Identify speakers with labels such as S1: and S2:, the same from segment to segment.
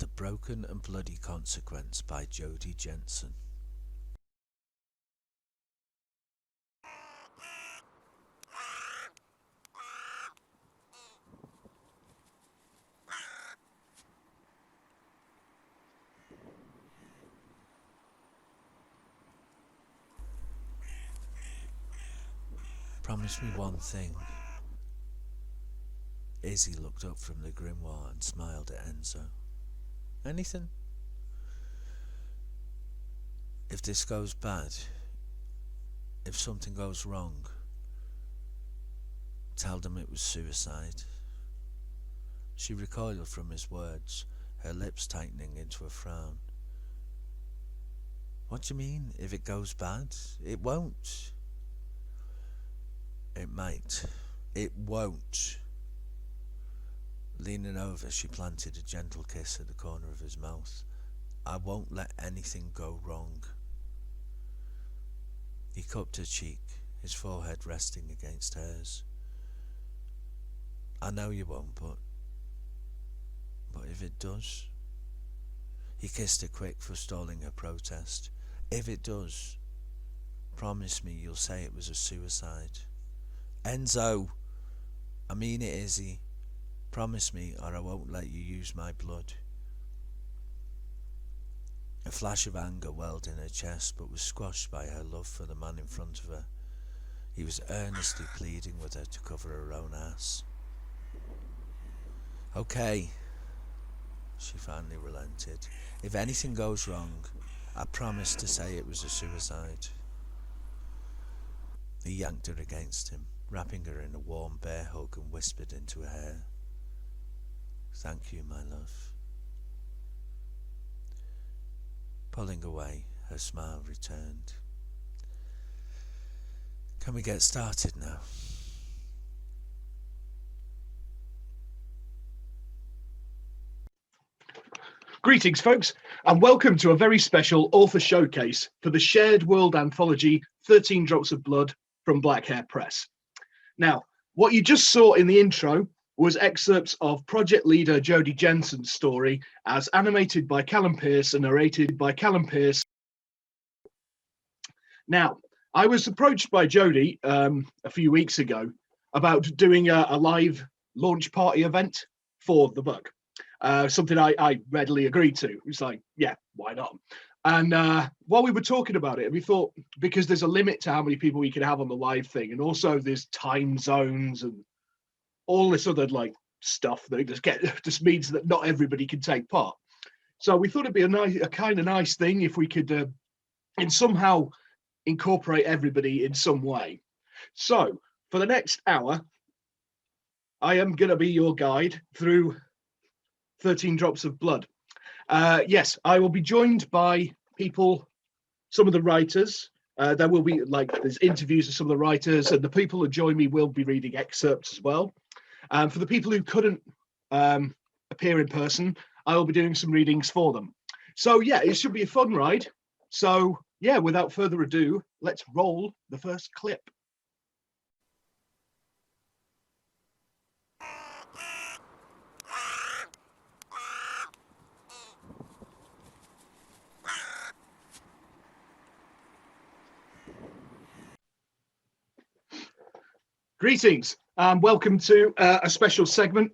S1: The Broken and Bloody Consequence by Jodie Jensen. Promise me one thing. Izzy looked up from the grimoire and smiled at Enzo. Anything? If this goes bad, if something goes wrong, tell them it was suicide. She recoiled from his words, her lips tightening into a frown. What do you mean, if it goes bad? It won't. It might. It won't. Leaning over, she planted a gentle kiss at the corner of his mouth. I won't let anything go wrong. He cupped her cheek, his forehead resting against hers. I know you won't, but if it does? He kissed her quick, forestalling her protest. If it does, promise me you'll say it was a suicide. Enzo! I mean it, Izzy. Promise me, or I won't let you use my blood. A flash of anger welled in her chest, but was squashed by her love for the man in front of her. He was earnestly pleading with her to cover her own ass. Okay, she finally relented. If anything goes wrong, I promise to say it was a suicide. He yanked her against him, wrapping her in a warm bear hug, and whispered into her hair. Thank you, my love. Pulling away, her smile returned. Can we get started now?
S2: Greetings, folks, and welcome to a very special author showcase for the Shared World anthology 13 Drops of Blood from Black Hare Press. Now, what you just saw in the intro was excerpts of project leader Jodie Jensen's story as animated by Callum Pearce and narrated by Callum Pearce. Now, I was approached by Jodie a few weeks ago about doing a live launch party event for the book. Something I readily agreed to. It was like, yeah, why not? And while we were talking about it, we thought, because there's a limit to how many people we can have on the live thing, and also there's time zones and all this other like stuff that just means that not everybody can take part. So we thought it'd be a kind of nice thing if we could and somehow incorporate everybody in some way. So for the next hour, I am going to be your guide through 13 Drops of Blood. Yes, I will be joined by people, some of the writers. There will be there's interviews of some of the writers, and the people who join me will be reading excerpts as well. For the people who couldn't appear in person, I will be doing some readings for them. So yeah, it should be a fun ride. So yeah, without further ado, let's roll the first clip. Greetings and welcome to a special segment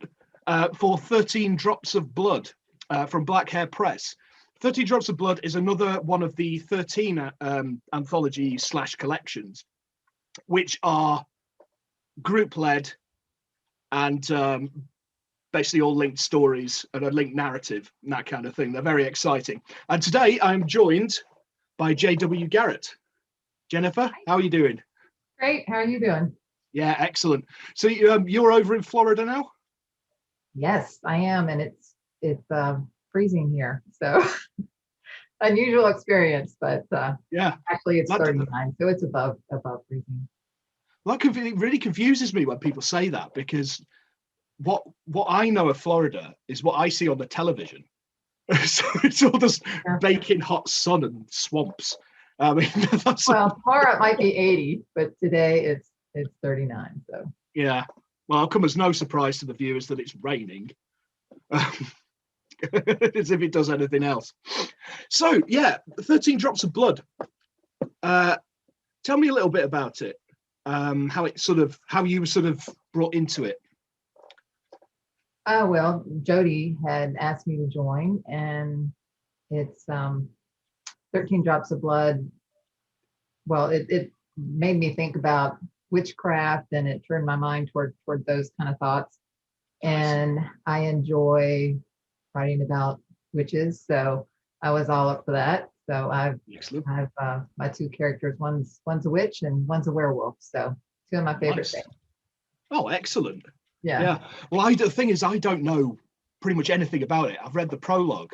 S2: for 13 Drops of Blood from Black Hare Press. 13 Drops of Blood is another one of the 13 anthology / collections, which are group-led and basically all linked stories and a linked narrative and that kind of thing. They're very exciting. And today I'm joined by J.W. Garrett. Jennifer, how are you doing?
S3: Great. How are you doing?
S2: Yeah, excellent. So you're over in Florida now?
S3: Yes, I am, and it's freezing here, so unusual experience. But
S2: yeah,
S3: actually it's 39, so it's above freezing.
S2: Well, it really confuses me when people say that, because what I know of Florida is what I see on the television. So it's all this baking hot sun and swamps. I mean,
S3: well, tomorrow it might be 80, but today it's 39. So
S2: yeah, well, it'll come as no surprise to the viewers that it's raining. as if it does anything else. So yeah, 13 Drops of Blood. Tell me a little bit about it. How you were sort of brought into it.
S3: Well, Jody had asked me to join, and it's 13 Drops of Blood. Well, it made me think about witchcraft, and it turned my mind toward those kind of thoughts. And I enjoy writing about witches, so I was all up for that. So I've my two characters. One's a witch and one's a werewolf. So two of my favorite things.
S2: Oh, excellent.
S3: Yeah.
S2: Well, the thing is, I don't know pretty much anything about it. I've read the prologue.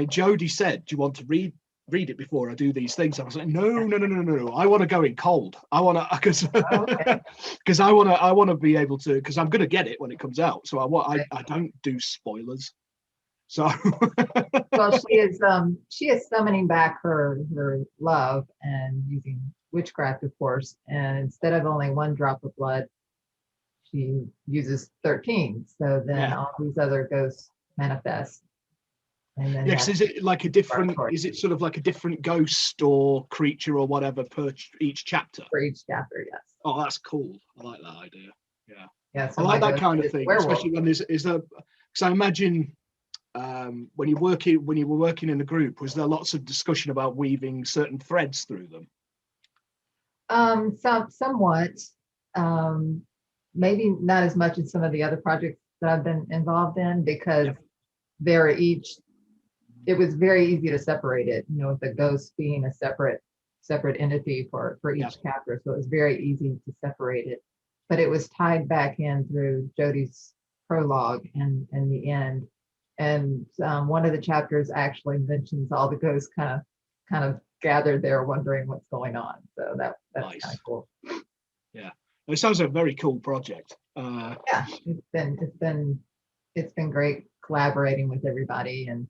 S2: Jody said, "Do you want to read it before I do these things?" I was like, no. I want to go in cold. I want to, because I want to be able to, because I'm going to get it when it comes out. So I don't do spoilers. So
S3: well, she is summoning back her love and using witchcraft, of course. And instead of only one drop of blood, she uses 13. So then all these other ghosts manifest. And then
S2: is it like a different? Is it sort of like a different ghost or creature or whatever per each chapter?
S3: For each chapter, yes.
S2: Oh, that's cool. I like that idea. Yeah.
S3: Yeah. So
S2: I like that kind of thing, especially when because I imagine when you were working in the group, was there lots of discussion about weaving certain threads through them?
S3: Somewhat. Maybe not as much as some of the other projects that I've been involved in, because it was very easy to separate it, with the ghost being a separate entity for each chapter. So it was very easy to separate it, but it was tied back in through Jody's prologue and the end. And one of the chapters actually mentions all the ghosts kind of gathered there wondering what's going on. So that's nice. Kind of cool.
S2: Yeah. It sounds like a very cool project.
S3: Yeah, it's been great collaborating with everybody, and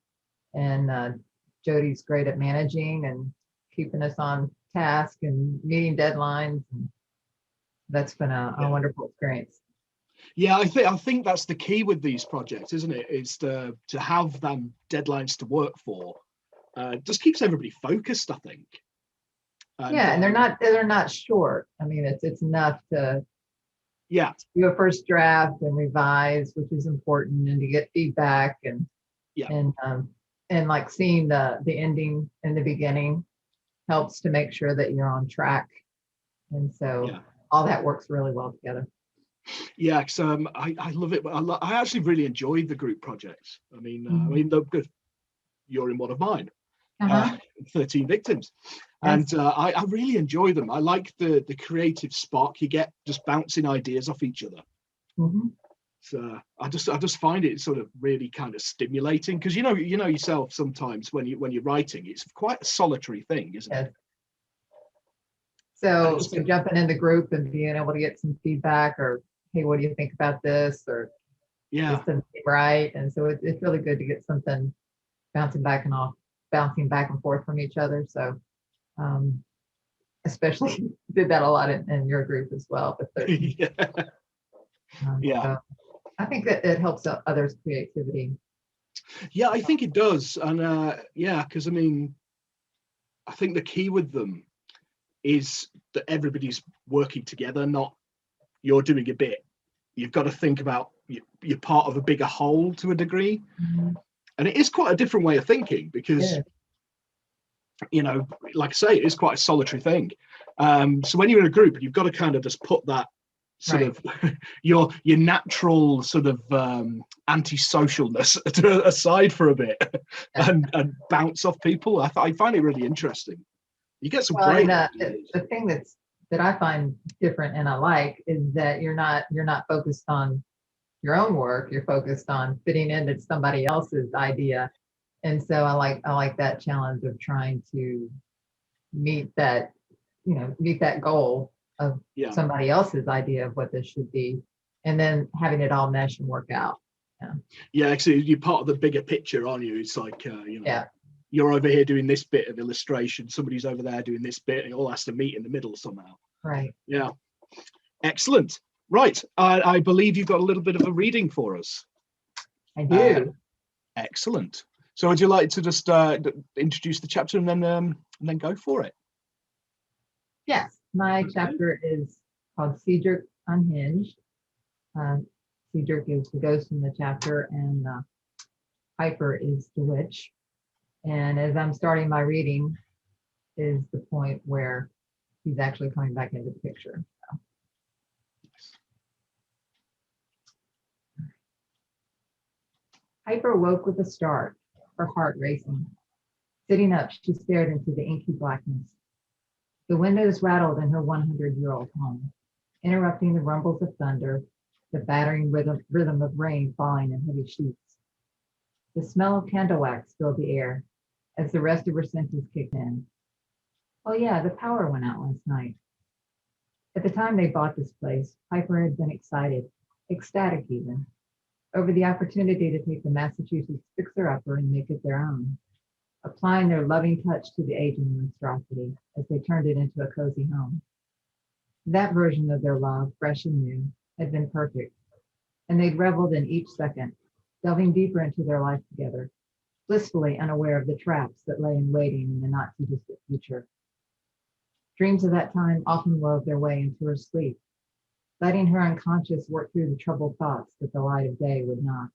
S3: Jody's great at managing and keeping us on task and meeting deadlines, and that's been a wonderful experience.
S2: Yeah, I think that's the key with these projects, isn't it? Is to have them deadlines to work for. Just keeps everybody focused, I think.
S3: And they're not short. I mean, it's enough to do a first draft and revise, which is important, and to get feedback and like seeing the ending in the beginning helps to make sure that you're on track. And so all that works really well together.
S2: Yeah, because I love it. I actually really enjoyed the group projects. I mean, you're in one of mine. 13 Victims. And I really enjoy them. I like the creative spark you get just bouncing ideas off each other. So I just find it sort of really kind of stimulating, because you know yourself sometimes when you're writing, it's quite a solitary thing, isn't it?
S3: So jumping in the group and being able to get some feedback, or hey, what do you think about this, or right? And so it's really good to get something bouncing back and forth from each other. So especially did that a lot in your group as well. But so I think that it helps others' creativity.
S2: Yeah, I think it does. And because I mean, I think the key with them is that everybody's working together, not you're doing a bit. You've got to think about you're part of a bigger whole to a degree. And it is quite a different way of thinking, because like I say, it is quite a solitary thing. So when you're in a group, you've got to kind of just put that sort of your natural sort of antisocialness aside for a bit and bounce off people. I find it really interesting. You get some great.
S3: The thing that I find different and I like is that you're not focused on your own work. You're focused on fitting into somebody else's idea. And so I like that challenge of trying to meet that goal of somebody else's idea of what this should be, and then having it all mesh and work out.
S2: Yeah, actually, you're part of the bigger picture, aren't you? It's like you're over here doing this bit of illustration, somebody's over there doing this bit, and it all has to meet in the middle somehow.
S3: Right.
S2: Yeah. Excellent. Right. I believe you've got a little bit of a reading for us.
S3: I do.
S2: Excellent. So would you like to just introduce the chapter and then go for it?
S3: Yes, my chapter is called Cedric Unhinged. Cedric is the ghost in the chapter, and Piper is the witch. And as I'm starting my reading, is the point where he's actually coming back into the picture. So. Piper woke with a start, her heart racing. Sitting up, she stared into the inky blackness. The windows rattled in her 100-year-old home, interrupting the rumbles of thunder, the battering rhythm of rain falling in heavy sheets. The smell of candle wax filled the air as the rest of her senses kicked in. Oh yeah, the power went out last night. At the time they bought this place, Piper had been excited, ecstatic even, over the opportunity to take the Massachusetts fixer-upper and make it their own, applying their loving touch to the aging monstrosity as they turned it into a cozy home. That version of their love, fresh and new, had been perfect, and they'd reveled in each second, delving deeper into their life together, blissfully unaware of the traps that lay in waiting in the not-too-distant future. Dreams of that time often wove their way into her sleep, letting her unconscious work through the troubled thoughts that the light of day would not.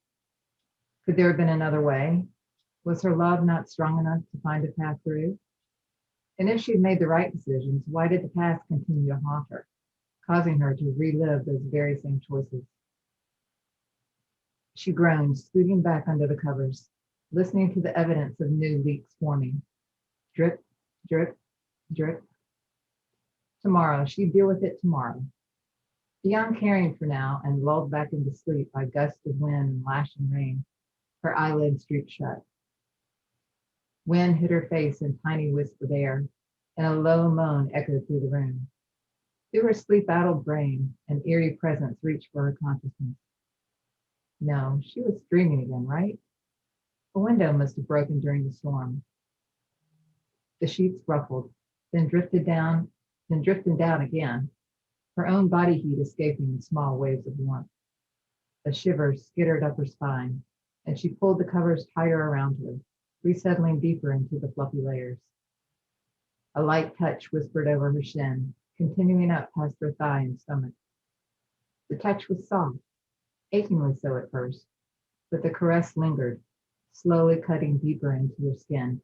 S3: Could there have been another way? Was her love not strong enough to find a path through? And if she'd made the right decisions, why did the past continue to haunt her, causing her to relive those very same choices? She groaned, scooting back under the covers, listening to the evidence of new leaks forming. Drip, drip, drip. Tomorrow, she'd deal with it tomorrow. Beyond caring for now and lulled back into sleep by gusts of wind and lashing rain, her eyelids drooped shut. Wind hit her face in tiny wisps of air, and a low moan echoed through the room. Through her sleep-addled brain, an eerie presence reached for her consciousness. No, she was dreaming again, right? A window must have broken during the storm. The sheets ruffled, then drifted down again, her own body heat escaping in small waves of warmth. A shiver skittered up her spine, and she pulled the covers tighter around her, resettling deeper into the fluffy layers. A light touch whispered over her shin, continuing up past her thigh and stomach. The touch was soft, achingly so at first, but the caress lingered, slowly cutting deeper into her skin,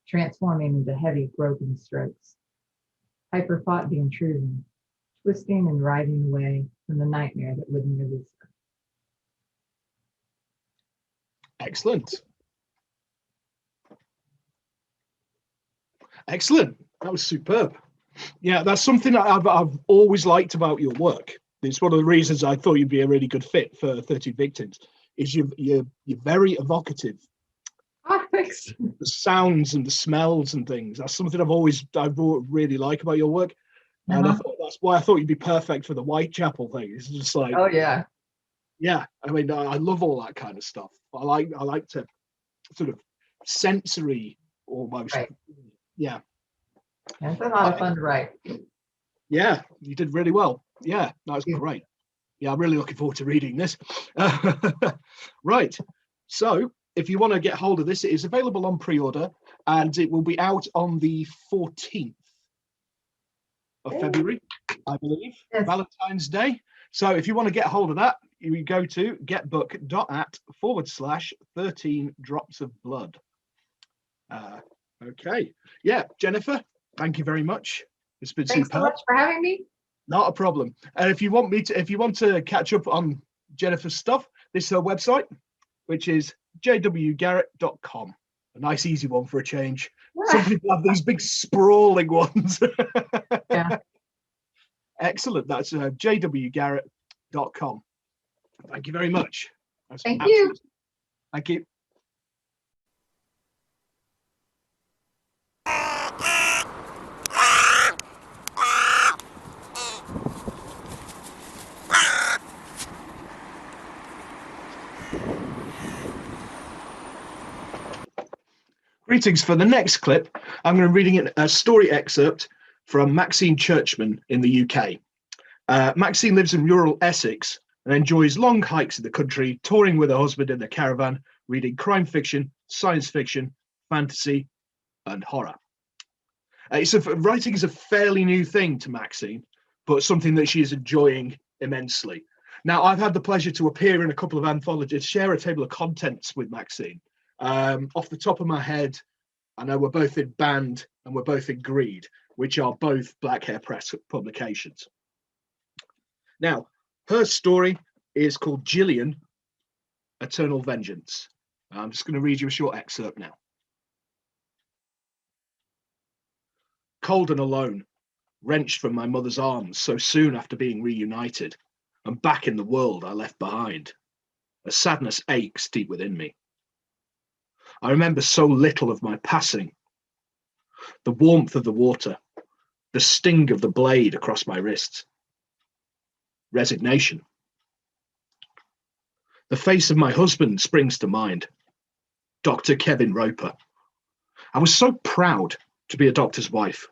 S3: transforming into heavy, groping strokes. Piper fought the intrusion, twisting and writhing away from the nightmare that wouldn't release her.
S2: Excellent. Excellent. That was superb. Yeah, that's something that I've always liked about your work. It's one of the reasons I thought you'd be a really good fit for 13 Victims, is you're very evocative.
S3: Oh, thanks.
S2: The sounds and the smells and things. That's something I've really like about your work. And I thought that's why I thought you'd be perfect for the Whitechapel thing. It's just like,
S3: oh yeah.
S2: Yeah, I mean, I love all that kind of stuff. I like to sort of sensory almost.
S3: Right.
S2: Yeah.
S3: It's a lot of fun to write.
S2: Yeah, you did really well. Yeah, that was great. Yeah, I'm really looking forward to reading this. Right. So if you want to get hold of this, it is available on pre-order and it will be out on the 14th of February, I believe, yes. Valentine's Day. So if you want to get hold of that, you go to getbook.at /13 drops of blood. Okay. Yeah, Jennifer, thank you very much. It's been
S3: Thanks
S2: superb.
S3: so much for having me.
S2: Not a problem. And if you want to catch up on Jennifer's stuff, this is her website, which is jwgarrett.com. A nice easy one for a change. Some people have these big sprawling ones.
S3: Yeah.
S2: Excellent. That's jwgarrett.com. Thank you very much.
S3: Thank you.
S2: Thank you. Greetings. For the next clip, I'm going to be reading a story excerpt from Maxine Churchman in the UK. Maxine lives in rural Essex and enjoys long hikes in the country, touring with her husband in the caravan, reading crime fiction, science fiction, fantasy, and horror. Writing is a fairly new thing to Maxine, but something that she is enjoying immensely. Now, I've had the pleasure to appear in a couple of anthologies, share a table of contents with Maxine. Off the top of my head, I know we're both in Band and we're both in Greed, which are both Black Hare Press publications. Now, her story is called Jillian, Eternal Vengeance. I'm just going to read you a short excerpt now. Cold and alone, wrenched from my mother's arms so soon after being reunited, and back in the world I left behind, a sadness aches deep within me. I remember so little of my passing. The warmth of the water, the sting of the blade across my wrists. Resignation. The face of my husband springs to mind, Dr. Kevin Roper. I was so proud to be a doctor's wife.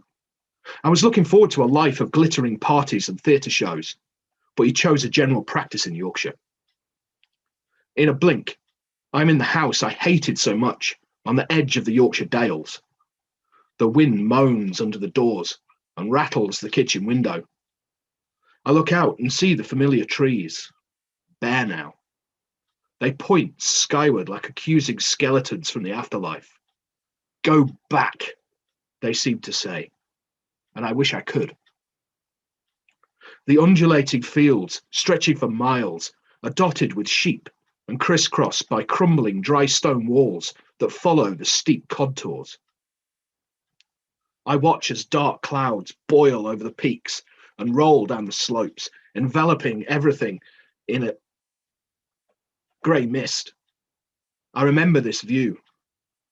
S2: I was looking forward to a life of glittering parties and theatre shows, but he chose a general practice in Yorkshire. In a blink, I'm in the house I hated so much, on the edge of the Yorkshire Dales. The wind moans under the doors and rattles the kitchen window. I look out and see the familiar trees, bare now. They point skyward like accusing skeletons from the afterlife. Go back, they seem to say, and I wish I could. The undulating fields, stretching for miles, are dotted with sheep and crisscrossed by crumbling dry stone walls that follow the steep contours. I watch as dark clouds boil over the peaks and roll down the slopes, enveloping everything in a grey mist. I remember this view,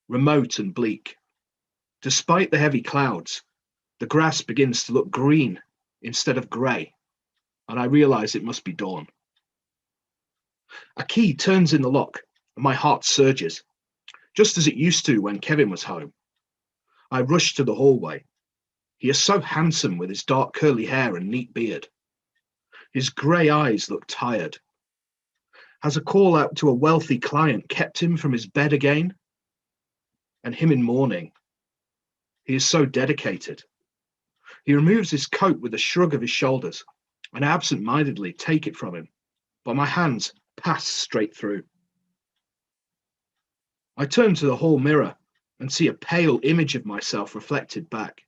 S2: remote and bleak. Despite the heavy clouds, the grass begins to look green instead of grey, and I realise it must be dawn. A key turns in the lock, and my heart surges, just as it used to when Kevin was home. I rush to the hallway. He is so handsome with his dark curly hair and neat beard. His grey eyes look tired. Has a call out to a wealthy client kept him from his bed again? And him in mourning. He is so dedicated. He removes his coat with a shrug of his shoulders, and I absent-mindedly take it from him, but my hands pass straight through. I turn to the hall mirror and see a pale image of myself reflected back.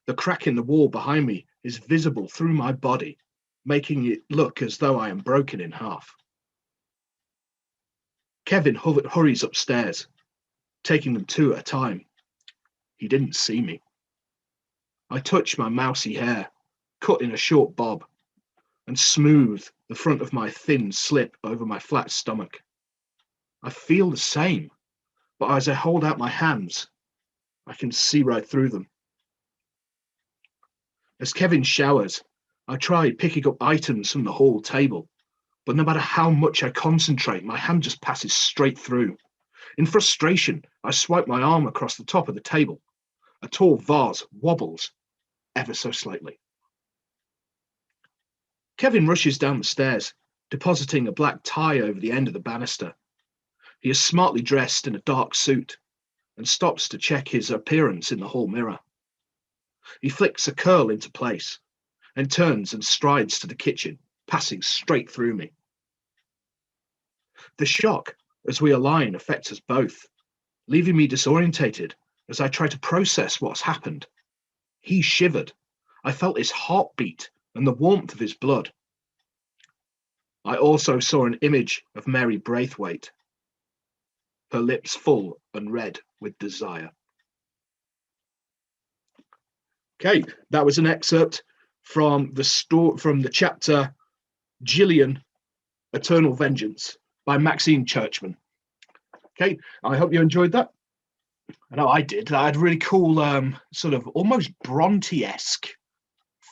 S2: The crack in the wall behind me is visible through my body, making it look as though I am broken in half. Kevin hurries upstairs, taking them two at a time. He didn't see me. I touch my mousy hair, cut in a short bob, and smooth the front of my thin slip over my flat stomach. I feel the same, but as I hold out my hands, I can see right through them. As Kevin showers, I try picking up items from the hall table, but no matter how much I concentrate, my hand just passes straight through. In frustration, I swipe my arm across the top of the table. A tall vase wobbles ever so slightly. Kevin rushes down the stairs, depositing a black tie over the end of the banister. He is smartly dressed in a dark suit and stops to check his appearance in the hall mirror. He flicks a curl into place and turns and strides to the kitchen, passing straight through me. The shock as we align affects us both, leaving me disorientated as I try to process what's happened. He shivered. I felt his heartbeat and the warmth of his blood. I also saw an image of Mary Braithwaite, her lips full and red with desire. Okay, that was an excerpt from the chapter Jillian, Eternal Vengeance by Maxine Churchman. Okay, I hope you enjoyed that. I know I did. I had a really cool sort of almost Bronte-esque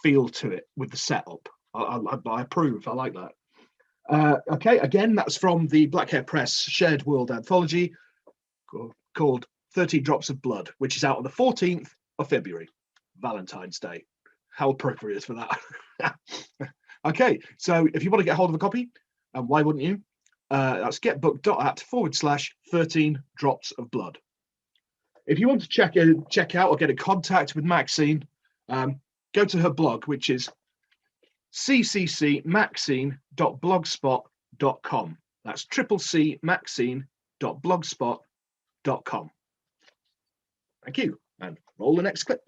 S2: feel to it with the setup. I approve. I like that. Okay, again, that's from the Black Hare Press Shared World Anthology called 13 Drops of Blood, which is out on the 14th of February, Valentine's Day. How appropriate for that. Okay, so if you want to get hold of a copy, and why wouldn't you? That's getbook.at/13 drops of blood. If you want to check out or get in contact with Maxine, go to her blog, which is cccmaxine.blogspot.com. That's CCCmaxine.blogspot.com. Thank you, and roll the next clip.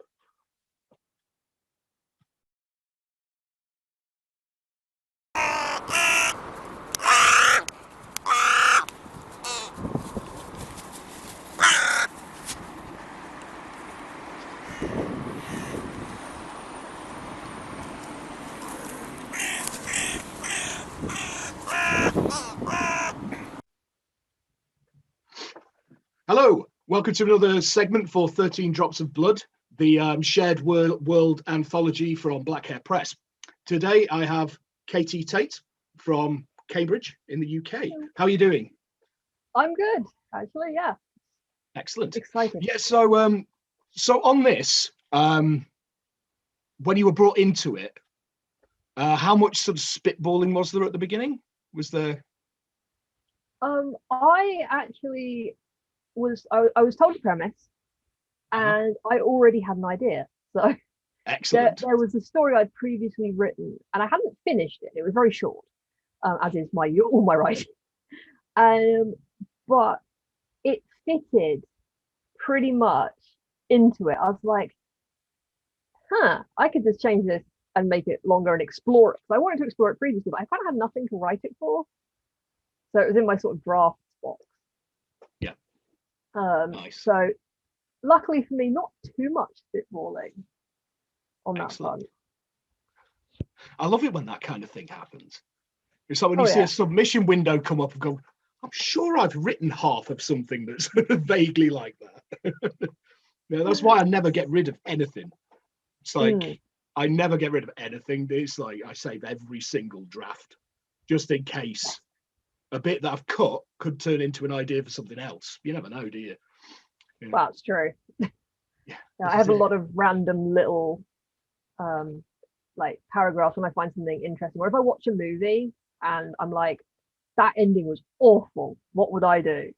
S2: Hello, welcome to another segment for 13 Drops of Blood, the shared world anthology from Black Hare Press. Today I have K.T. Tate from Cambridge in the UK. How are you doing?
S4: I'm good, actually, yeah.
S2: Excellent.
S4: Excited.
S2: Yeah, so on this, when you were brought into it, how much sort of spitballing was there at the beginning? Was there?
S4: I actually I was told a premise, and I already had an idea. So
S2: Excellent.
S4: there was a story I'd previously written, and I hadn't finished it. It was very short, as is all my writing. But it fitted pretty much into it. I was like, I could just change this and make it longer and explore it. So I wanted to explore it previously, but I kind of had nothing to write it for. So it was in my sort of draft box.
S2: Yeah. Nice.
S4: So luckily for me, not too much spitballing on that
S2: Excellent.
S4: front.
S2: I love it when that kind of thing happens. It's like when you see a submission window come up and go, I'm sure I've written half of something that's vaguely like that. Yeah, that's why I never get rid of anything. It's like I never get rid of anything. It's like I save every single draft just in case a bit that I've cut could turn into an idea for something else. You never know, do you?
S4: Well, that's true.
S2: Yeah,
S4: I have a lot of random little like paragraphs when I find something interesting, or if I watch a movie and I'm like, that ending was awful, what would I do?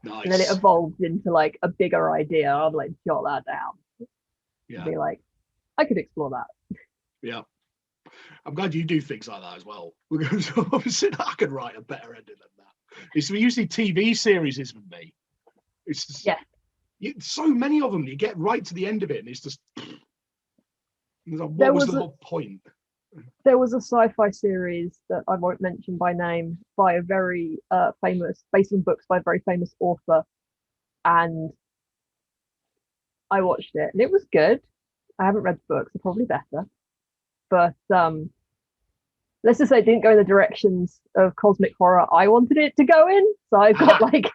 S2: Nice.
S4: And then it evolves into like a bigger idea. I'll like jot that down.
S2: Yeah.
S4: Be like, I could explore that.
S2: Yeah. I'm glad you do things like that as well. Because obviously I could write a better ending than that. It's usually TV series is with me. It's just, so many of them. You get right to the end of it, and it's just what was the whole point?
S4: There was a sci-fi series that I won't mention by name by a very famous, based on books by a very famous author, and I watched it, and it was good. I haven't read the books; they're probably better, but let's just say it didn't go in the directions of cosmic horror I wanted it to go in. So I've got like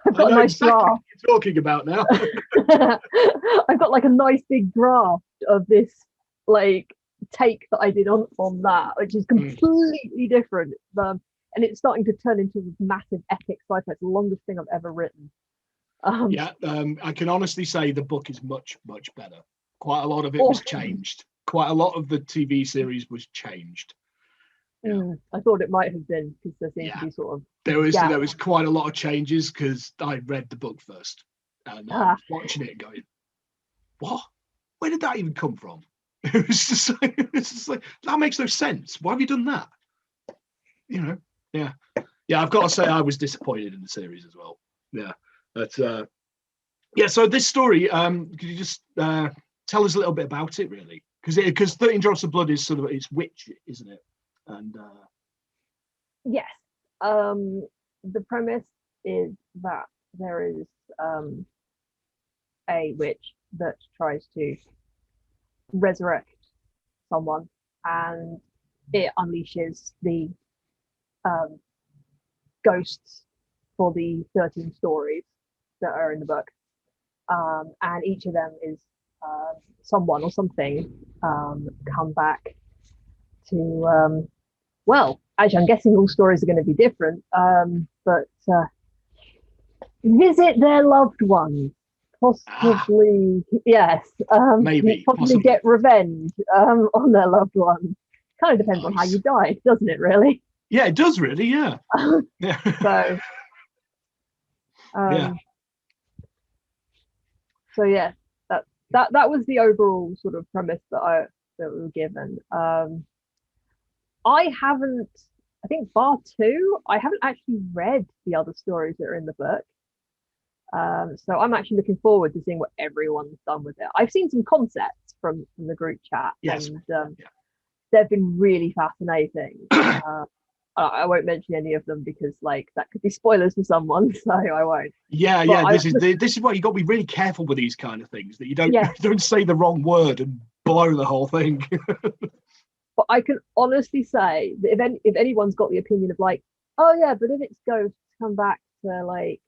S4: I've got a nice
S2: exactly
S4: draft.
S2: What you're talking about now.
S4: I've got like a nice big draft of this like take that I did on that, which is completely different. And it's starting to turn into this massive epic sci-fi. It's the longest thing I've ever written.
S2: I can honestly say the book is much, much better. Quite a lot of it was changed. Quite a lot of the TV series was changed.
S4: I thought it might have been because there seems to be sort of
S2: there was quite a lot of changes because I read the book first and I was watching it and going, what? Where did that even come from? It was just like that makes no sense. Why have you done that? You know, yeah. I've got to say I was disappointed in the series as well. Yeah, but So this story, could you just tell us a little bit about it, really? Because 13 Drops of Blood is sort of it's witch, isn't it? And
S4: yes, the premise is that there is a witch that tries to resurrect someone, and it unleashes the ghosts for the 13 stories that are in the book, and each of them is someone or something come back to well, actually I'm guessing all stories are going to be different, but visit their loved ones, possibly. Yes,
S2: maybe
S4: possibly get revenge on their loved ones. Kind of depends on how you died, doesn't it, really?
S2: Yeah, it does really. Yeah. Yeah.
S4: So,
S2: Yeah.
S4: So yeah, that was the overall sort of premise that we were given. I haven't, I think bar two, I haven't actually read the other stories that are in the book. So I'm actually looking forward to seeing what everyone's done with it. I've seen some concepts from the group chat,
S2: Yes.
S4: and
S2: Yeah.
S4: they've been really fascinating. I won't mention any of them because like that could be spoilers for someone, so I won't.
S2: Yeah,
S4: But
S2: yeah. This is why you got to be really careful with these kind of things, that you don't
S4: Yeah.
S2: don't say the wrong word and blow the whole thing.
S4: But I can honestly say that if anyone's got the opinion of like, oh yeah, but if it's ghosts come back to like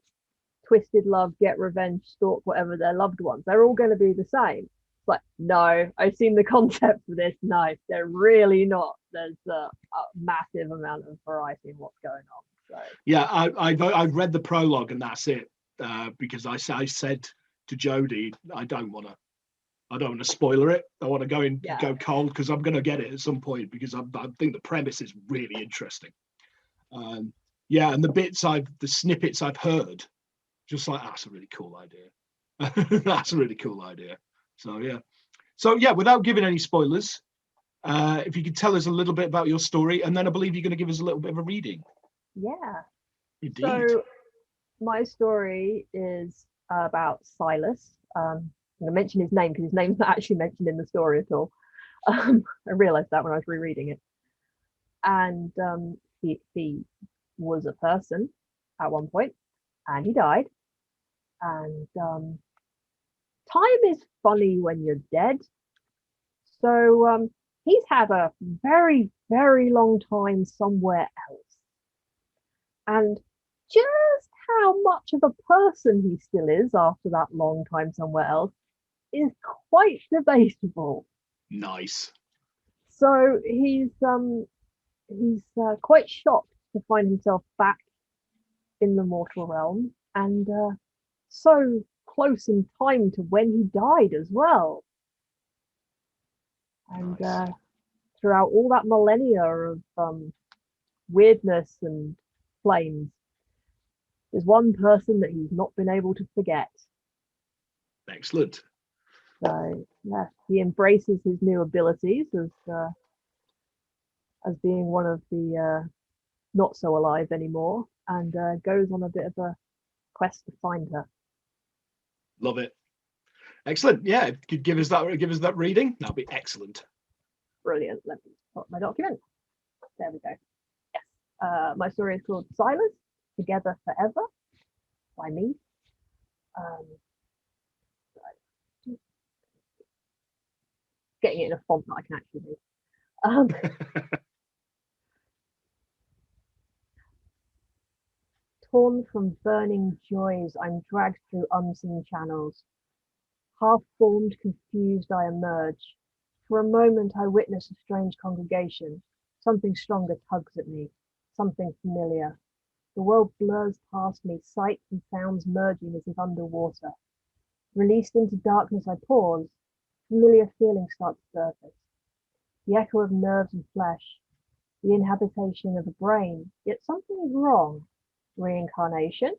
S4: twisted love, get revenge, stalk whatever their loved ones, they're all going to be the same. It's like, no, I've seen the concept for this. No, they're really not. There's a massive amount of variety in what's going on. So
S2: Yeah, I've read the prologue and that's it. Because I said to Jodie, I don't want to spoiler it. I want to go cold because I'm going to get it at some point because I think the premise is really interesting. Yeah, and the snippets I've heard, just like that's a really cool idea. That's a really cool idea. So yeah, without giving any spoilers, if you could tell us a little bit about your story, and then I believe you're going to give us a little bit of a reading.
S4: yeah.
S2: Indeed.
S4: So my story is about Silas. I'm going to mention his name because his name's not actually mentioned in the story at all. I realized that when I was rereading it. And he was a person at one point, and he died. And time is funny when you're dead. So he's had a very, very long time somewhere else. And just how much of a person he still is after that long time somewhere else is quite debatable.
S2: Nice.
S4: So he's quite shocked to find himself back in the mortal realm, and so close in time to when he died as well. And
S2: Nice.
S4: Throughout all that millennia of weirdness and flames, there's one person that he's not been able to forget.
S2: Excellent.
S4: So yeah, he embraces his new abilities as being one of the not so alive anymore, and goes on a bit of a quest to find her.
S2: Love it. Excellent. Yeah, if you could give us that reading, that'd be excellent.
S4: Brilliant. Let me put my document. There we go. Yes. My story is called Silas, Together Forever by me. Getting it in a font that I can actually read. Torn from burning joys, I'm dragged through unseen channels. Half-formed, confused, I emerge. For a moment, I witness a strange congregation. Something stronger tugs at me, something familiar. The world blurs past me, sights and sounds merging as if underwater. Released into darkness, I pause. Familiar feelings start to surface. The echo of nerves and flesh, the inhabitation of a brain, yet something is wrong. Reincarnation?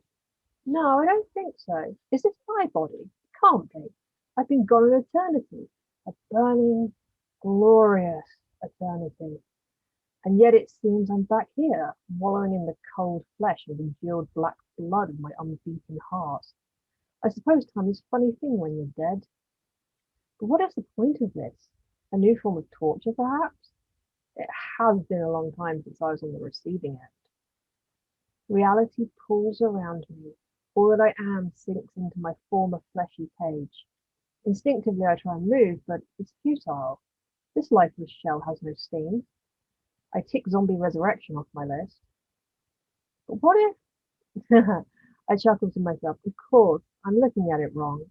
S4: No, I don't think so. Is this my body? It can't be. I've been gone an eternity, a burning, glorious eternity. And yet it seems I'm back here, wallowing in the cold flesh of endured black blood of my unbeaten heart. I suppose time is a funny thing when you're dead. But what is the point of this? A new form of torture, perhaps? It has been a long time since I was on the receiving end. Reality pulls around me. All that I am sinks into my former fleshy cage. Instinctively I try and move, but it's futile. This lifeless shell has no steam. I tick zombie resurrection off my list. But what if... I chuckle to myself. Of course, I'm looking at it wrong.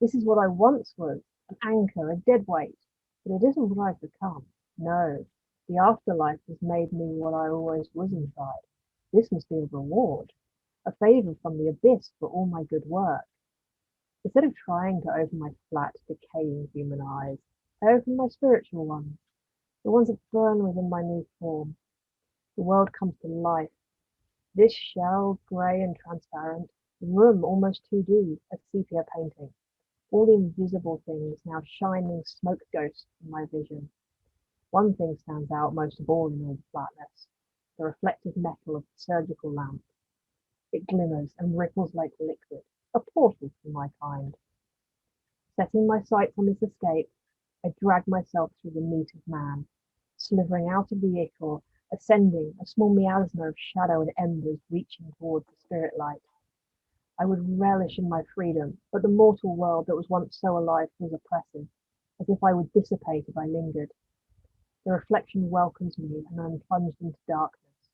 S4: This is what I once was, an anchor, a dead weight. But it isn't what I've become. No, the afterlife has made me what I always was inside. This must be a reward, a favour from the abyss for all my good work. Instead of trying to open my flat, decaying human eyes, I open my spiritual ones, the ones that burn within my new form. The world comes to life. This shell, grey and transparent, the room almost 2D, a sepia painting. All the invisible things now shining smoke ghosts in my vision. One thing stands out most of all in all the flatness, the reflective metal of the surgical lamp. It glimmers and ripples like liquid, a portal for my kind. Setting my sights on this escape, I drag myself through the meat of man, slithering out of the ichor, ascending, a small miasma of shadow and embers reaching toward the spirit light. I would relish in my freedom, but the mortal world that was once so alive was oppressive, as if I would dissipate if I lingered. The reflection welcomes me, and I am plunged into darkness.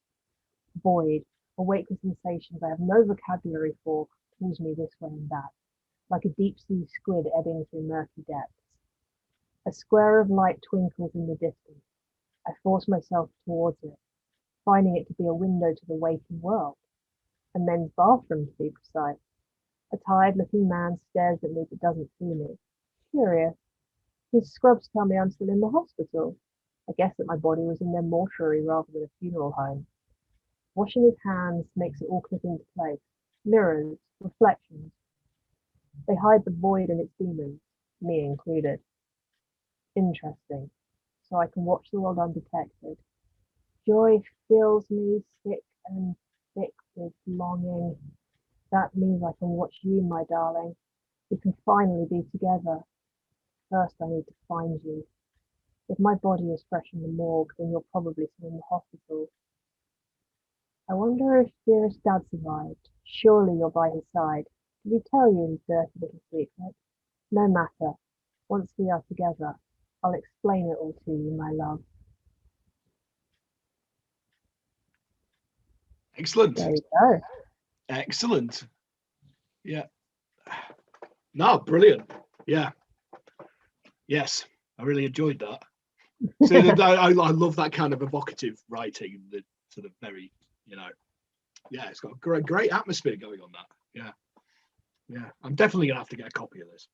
S4: Void, awake with sensations I have no vocabulary for, pulls me this way and that, like a deep-sea squid ebbing through murky depths. A square of light twinkles in the distance. I force myself towards it, finding it to be a window to the waking world. A men's bathroom, to be precise. A tired-looking man stares at me but doesn't see me. Curious. His scrubs tell me I'm still in the hospital. I guess that my body was in their mortuary rather than a funeral home. Washing his hands makes it all click into place. Mirrors, reflections. They hide the void and its demons, me included. Interesting. So I can watch the world undetected. Joy fills me sick and thick with longing. That means I can watch you, my darling. We can finally be together. First, I need to find you. If my body is fresh in the morgue, then you're probably still in the hospital. I wonder if dearest Dad survived. Surely you're by his side. Did he tell you his dirty little secret? No matter. Once we are together, I'll explain it all to you, my love.
S2: Excellent.
S4: There you go.
S2: Excellent. Yeah. No, brilliant. Yeah. Yes, I really enjoyed that. So I love that kind of evocative writing, the sort of very, yeah, it's got a great atmosphere going on that. Yeah. Yeah. I'm definitely gonna have to get a copy of this.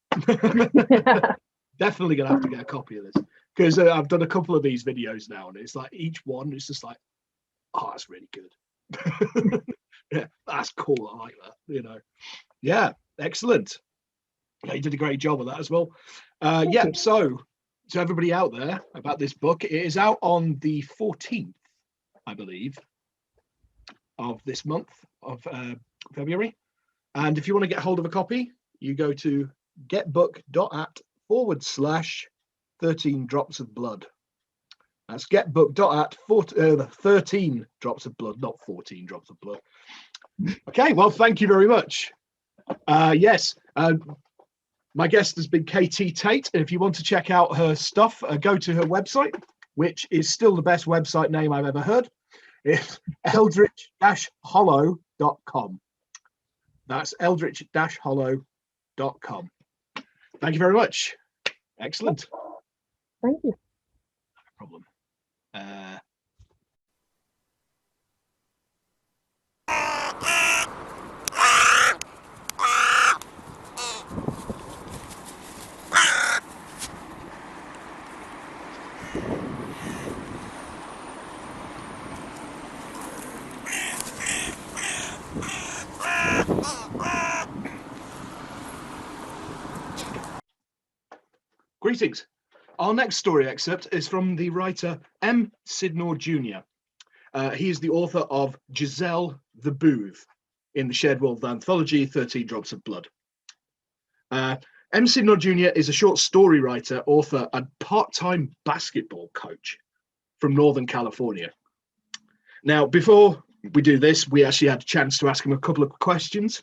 S2: Definitely gonna have to get a copy of this, because I've done a couple of these videos now, and it's like each one is just like, oh, that's really good. Yeah, that's cool. I like that. Yeah, excellent. Yeah, you did a great job of that as well. Yeah, so to everybody out there about this book, it is out on the 14th, I believe, of this month of February. And if you want to get hold of a copy, you go to getbook.at /13 drops of blood. That's getbook.at 13 drops of blood, not 14 drops of blood. Okay, well, thank you very much. Yes, my guest has been KT Tate. And if you want to check out her stuff, go to her website, which is still the best website name I've ever heard. It's eldritch-hollow.com. That's eldritch-hollow.com. Thank you very much. Excellent.
S4: Thank you.
S2: No problem. Greetings. Our next story excerpt is from the writer M. Sydnor Jr. He is the author of Giselle the Booth in the Shared World anthology, 13 Drops of Blood. M. Sydnor Jr. is a short story writer, author, and part-time basketball coach from Northern California. Now, before we do this, we actually had a chance to ask him a couple of questions.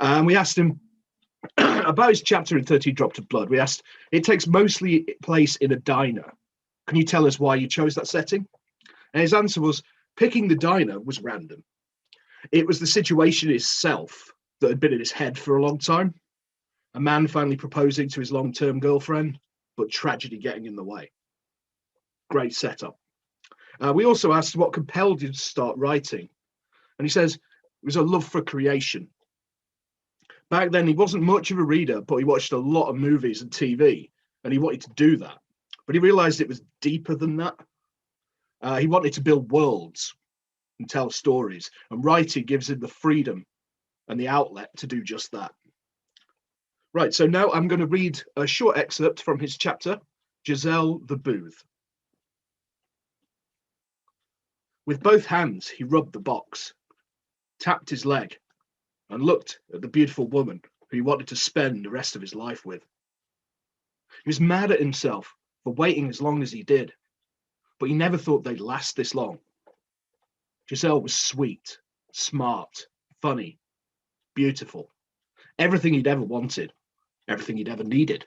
S2: We asked him about his chapter in 13 Drops of Blood. We asked, it takes mostly place in a diner. Can you tell us why you chose that setting? And his answer was, picking the diner was random. It was the situation itself that had been in his head for a long time. A man finally proposing to his long-term girlfriend, but tragedy getting in the way. Great setup. We also asked what compelled you to start writing. And he says, it was a love for creation. Back then, he wasn't much of a reader, but he watched a lot of movies and TV, and he wanted to do that. But he realized it was deeper than that. He wanted to build worlds, and tell stories, and writing gives him the freedom and the outlet to do just that. Right, so now I'm going to read a short excerpt from his chapter, Giselle the Booth. With both hands, he rubbed the box, tapped his leg, and looked at the beautiful woman who he wanted to spend the rest of his life with. He was mad at himself for waiting as long as he did, but he never thought they'd last this long. Giselle was sweet, smart, funny, beautiful, everything he'd ever wanted, everything he'd ever needed.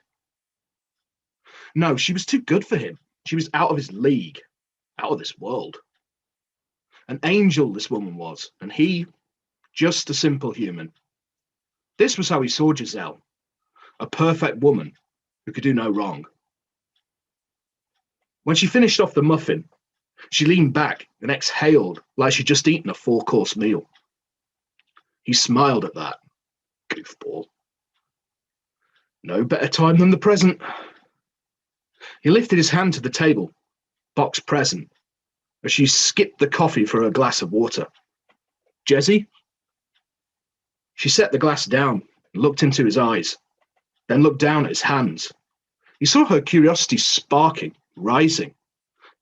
S2: No, she was too good for him. She was out of his league, out of this world. An angel this woman was, and he, just a simple human. This was how he saw Giselle, a perfect woman who could do no wrong. When she finished off the muffin, she leaned back and exhaled like she'd just eaten a 4-course meal. He smiled at that. Goofball. No better time than the present. He lifted his hand to the table, box present, as she skipped the coffee for a glass of water. Jezzy? She set the glass down and looked into his eyes, then looked down at his hands. He saw her curiosity sparking, rising.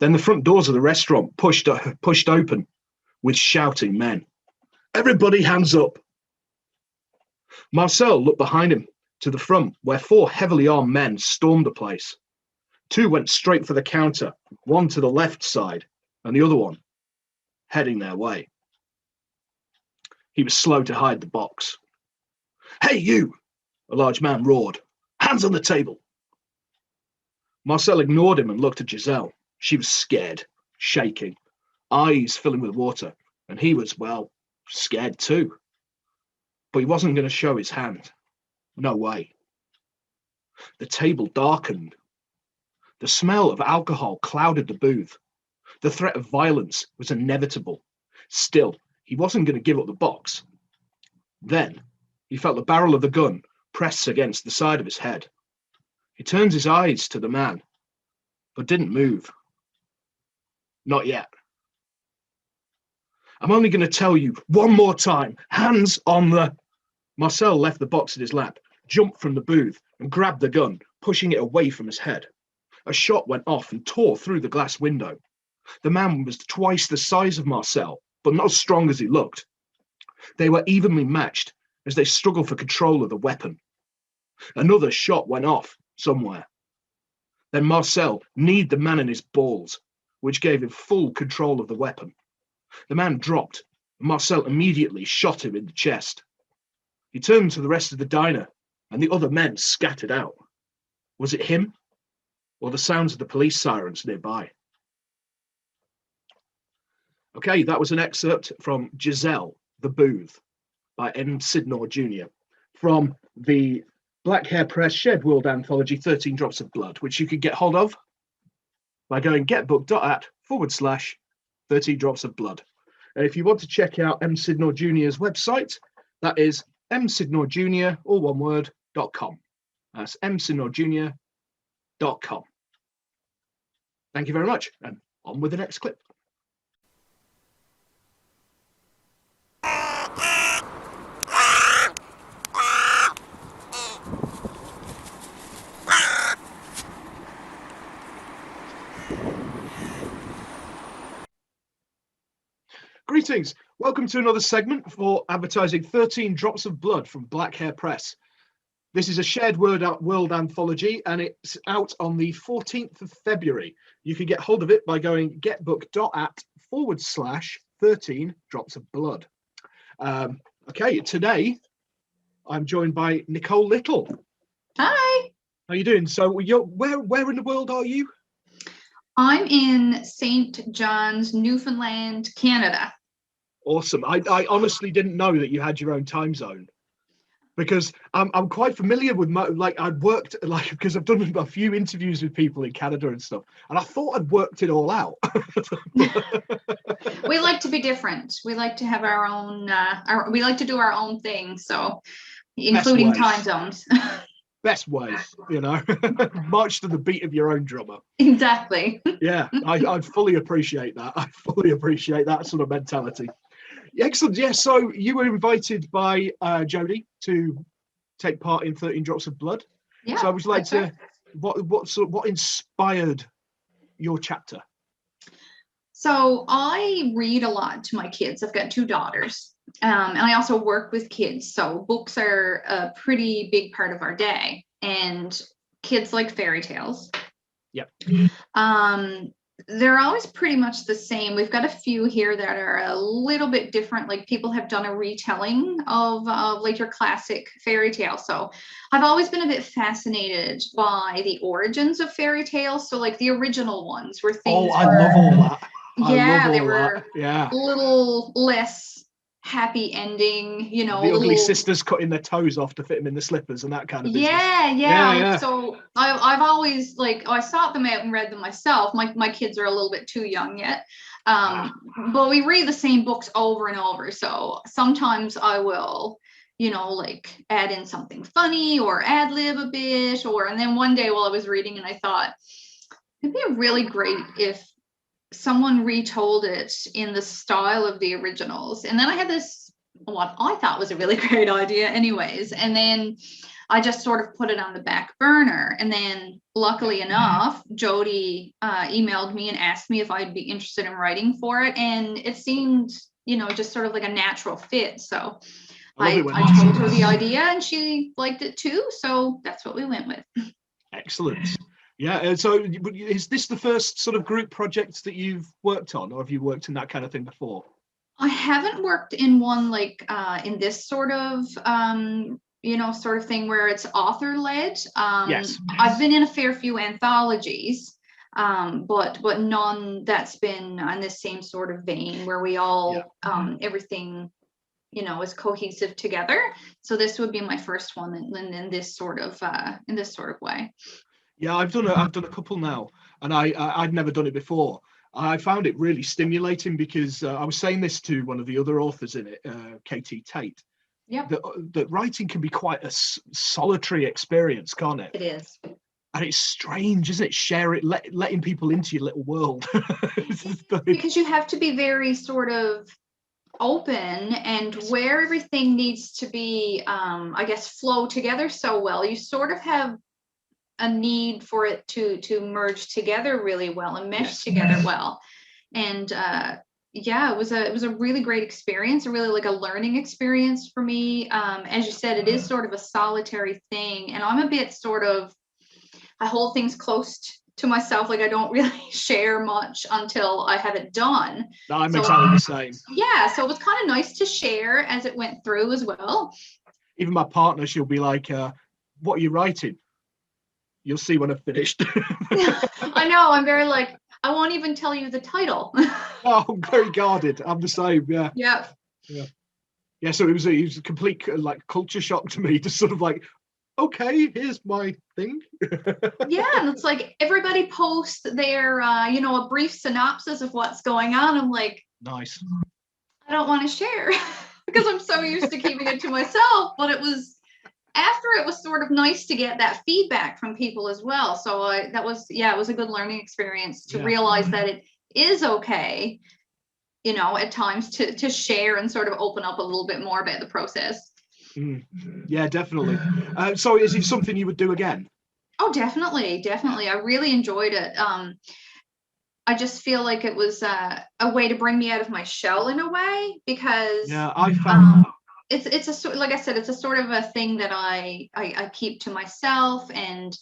S2: Then the front doors of the restaurant pushed open with shouting men. Everybody hands up. Marcel looked behind him to the front where 4 heavily armed men stormed the place. 2 went straight for the counter, one to the left side and the other one heading their way. He was slow to hide the box. Hey, you! A large man roared. Hands on the table. Marcel ignored him and looked at Giselle. She was scared, shaking, eyes filling with water, and he was, well, scared too. But he wasn't going to show his hand. No way. The table darkened. The smell of alcohol clouded the booth. The threat of violence was inevitable. Still, he wasn't going to give up the box. Then he felt the barrel of the gun press against the side of his head. He turned his eyes to the man, but didn't move. Not yet. I'm only going to tell you one more time. Hands on the... Marcel left the box in his lap, jumped from the booth and grabbed the gun, pushing it away from his head. A shot went off and tore through the glass window. The man was twice the size of Marcel, but not as strong as he looked. They were evenly matched as they struggled for control of the weapon. Another shot went off somewhere. Then Marcel kneed the man in his balls, which gave him full control of the weapon. The man dropped, and Marcel immediately shot him in the chest. He turned to the rest of the diner, and the other men scattered out. Was it him, or the sounds of the police sirens nearby? Okay, that was an excerpt from Giselle the Booth by M. Sydnor Jr. from the Black Hare Press Shared World Anthology 13 Drops of Blood, which you can get hold of by going getbook.at/13 Drops of Blood. And if you want to check out M. Sydnor Jr.'s website, that is msydnorjr, all one word, .com. That's msydnorjr.com. Thank you very much, and on with the next clip. Greetings. Welcome to another segment for advertising 13 Drops of Blood from Black Hare Press. This is a shared world anthology, and it's out on the 14th of February. You can get hold of it by going getbook.at/13 Drops of Blood. Okay, today I'm joined by Nicole Little.
S5: Hi.
S2: How you doing? So where in the world are you?
S5: I'm in St. John's, Newfoundland, Canada.
S2: Awesome. I honestly didn't know that you had your own time zone, because I'm quite familiar with I'd worked because I've done a few interviews with people in Canada and stuff, and I thought I'd worked it all out.
S5: We like to be different. We like to have our own. We like to do our own thing. So, including time zones.
S2: best way, you know. March to the beat of your own drummer.
S5: Exactly.
S2: Yeah, I fully appreciate that. I fully appreciate that sort of mentality. Excellent. Yeah, so you were invited by Jodie to take part in 13 Drops of Blood.
S5: Yeah.
S2: So I would like
S5: that's
S2: to,
S5: right.
S2: what inspired your chapter?
S5: So I read a lot to my kids. I've got 2 daughters, and I also work with kids. So books are a pretty big part of our day, and kids like fairy tales.
S2: Yep.
S5: They're always pretty much the same. We've got a few here that are a little bit different. Like people have done a retelling of like your classic fairy tale. So I've always been a bit fascinated by the origins of fairy tales. So like the original ones were things.
S2: Oh, I love all that.
S5: Yeah, they
S2: all
S5: were
S2: that. Yeah.
S5: a little less happy ending, you know,
S2: The ugly
S5: little
S2: sisters cutting their toes off to fit them in the slippers and that kind of business.
S5: Yeah. So I've always like I sought them out and read them myself. My kids are a little bit too young yet, but we read the same books over and over. So sometimes I will, you know, like add in something funny or ad lib a bit, and then one day while I was reading and I thought it'd be really great if someone retold it in the style of the originals. And then I had this, what I thought was a really great idea anyways. And then I just sort of put it on the back burner. And then luckily enough, Jodie emailed me and asked me if I'd be interested in writing for it. And it seemed, you know, just sort of like a natural fit. So I told her the idea and she liked it too. So that's what we went with.
S2: Excellent. Yeah, so is this the first sort of group project that you've worked on, or have you worked in that kind of thing before?
S5: I haven't worked in one like in this sort of you know, sort of thing where it's author led.
S2: Yes.
S5: I've been in a fair few anthologies, but none that's been on this same sort of vein where we all everything, you know, is cohesive together. So this would be my first one in this sort of way.
S2: Yeah, I've done a couple now, and I'd never done it before. I found it really stimulating because I was saying this to one of the other authors in it, K.T. Tate.
S5: Yeah.
S2: That writing can be quite a solitary experience, can't it?
S5: It is.
S2: And it's strange, isn't it? Letting people into your little world.
S5: Because you have to be very sort of open and where everything needs to be, I guess, flow together so well. You sort of have a need for it to merge together really well and mesh together well. And it was a really great experience, a really like a learning experience for me. As you said, it is sort of a solitary thing, and I'm a bit sort of, I hold things close to myself. Like I don't really share much until I have it done.
S2: I'm exactly the same.
S5: Yeah, so it was kind of nice to share as it went through as well.
S2: Even my partner, she'll be like, what are you writing? You'll see when I've finished.
S5: I know, I'm very like, I won't even tell you the title.
S2: Oh, I'm very guarded. I'm the same, yeah. Yeah, so it was a complete like culture shock to me to sort of like, okay, here's my thing.
S5: Yeah, and it's like everybody posts their you know, a brief synopsis of what's going on. I'm like,
S2: nice.
S5: I don't want to share because I'm so used to keeping it to myself. But it was sort of nice to get that feedback from people as well. So it was a good learning experience to realize that it is okay, you know, at times to share and sort of open up a little bit more about the process.
S2: Yeah, definitely. So is it something you would do again?
S5: Oh, definitely. I really enjoyed it. I just feel like it was a way to bring me out of my shell in a way, because
S2: I found
S5: it's like I said, it's a sort of a thing that I keep to myself, and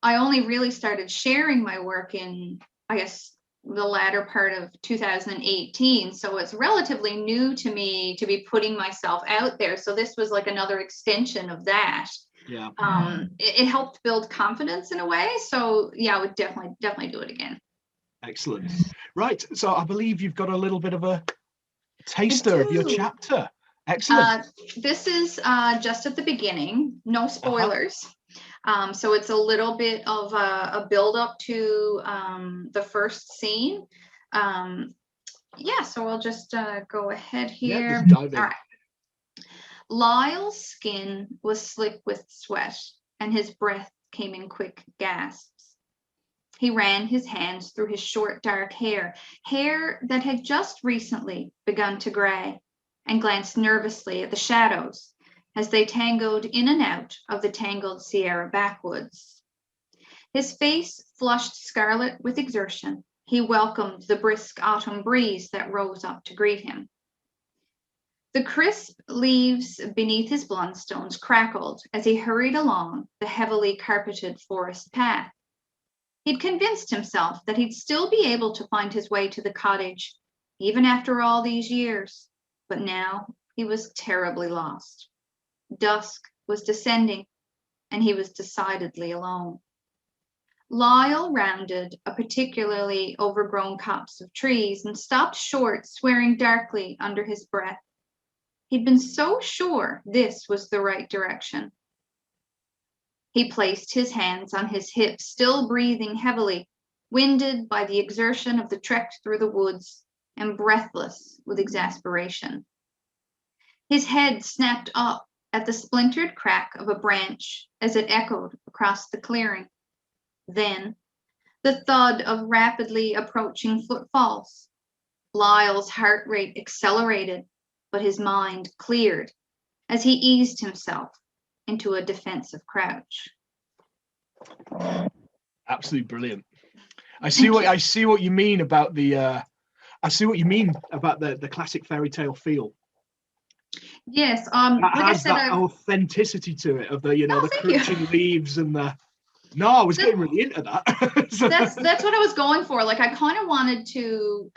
S5: I only really started sharing my work in, I guess, the latter part of 2018. So it's relatively new to me to be putting myself out there. So this was like another extension of that.
S2: Yeah.
S5: It helped build confidence in a way. So yeah, I would definitely do it again.
S2: Excellent. Right. So I believe you've got a little bit of a taster of your chapter. Excellent.
S5: This is just at the begining, no spoilers. So it's a little bit of a build up to the first scene. So I'll just go ahead here.
S2: Yeah, just dive in.
S5: All right. Lyle's skin was slick with sweat, and his breath came in quick gasps. He ran his hands through his short, dark hair that had just recently begun to gray, and glanced nervously at the shadows as they tangled in and out of the tangled Sierra backwoods. His face flushed scarlet with exertion. He welcomed the brisk autumn breeze that rose up to greet him. The crisp leaves beneath his blundstones crackled as he hurried along the heavily carpeted forest path. He'd convinced himself that he'd still be able to find his way to the cottage, even after all these years, but now he was terribly lost. Dusk was descending, and he was decidedly alone. Lyle rounded a particularly overgrown copse of trees and stopped short, swearing darkly under his breath. He'd been so sure this was the right direction. He placed his hands on his hips, still breathing heavily, winded by the exertion of the trek through the woods and breathless with exasperation. His head snapped up at the splintered crack of a branch as it echoed across the clearing. Then, the thud of rapidly approaching footfalls. Lyle's heart rate accelerated, but his mind cleared as he eased himself into a defensive crouch.
S2: Absolutely brilliant. I see what you mean about the classic fairy tale feel.
S5: Yes,
S2: That
S5: like I
S2: has
S5: said,
S2: that authenticity to it of the the
S5: thank
S2: crunching leaves and the. No, I was getting really into that. So-
S5: that's what I was going for. Like, I kind of wanted to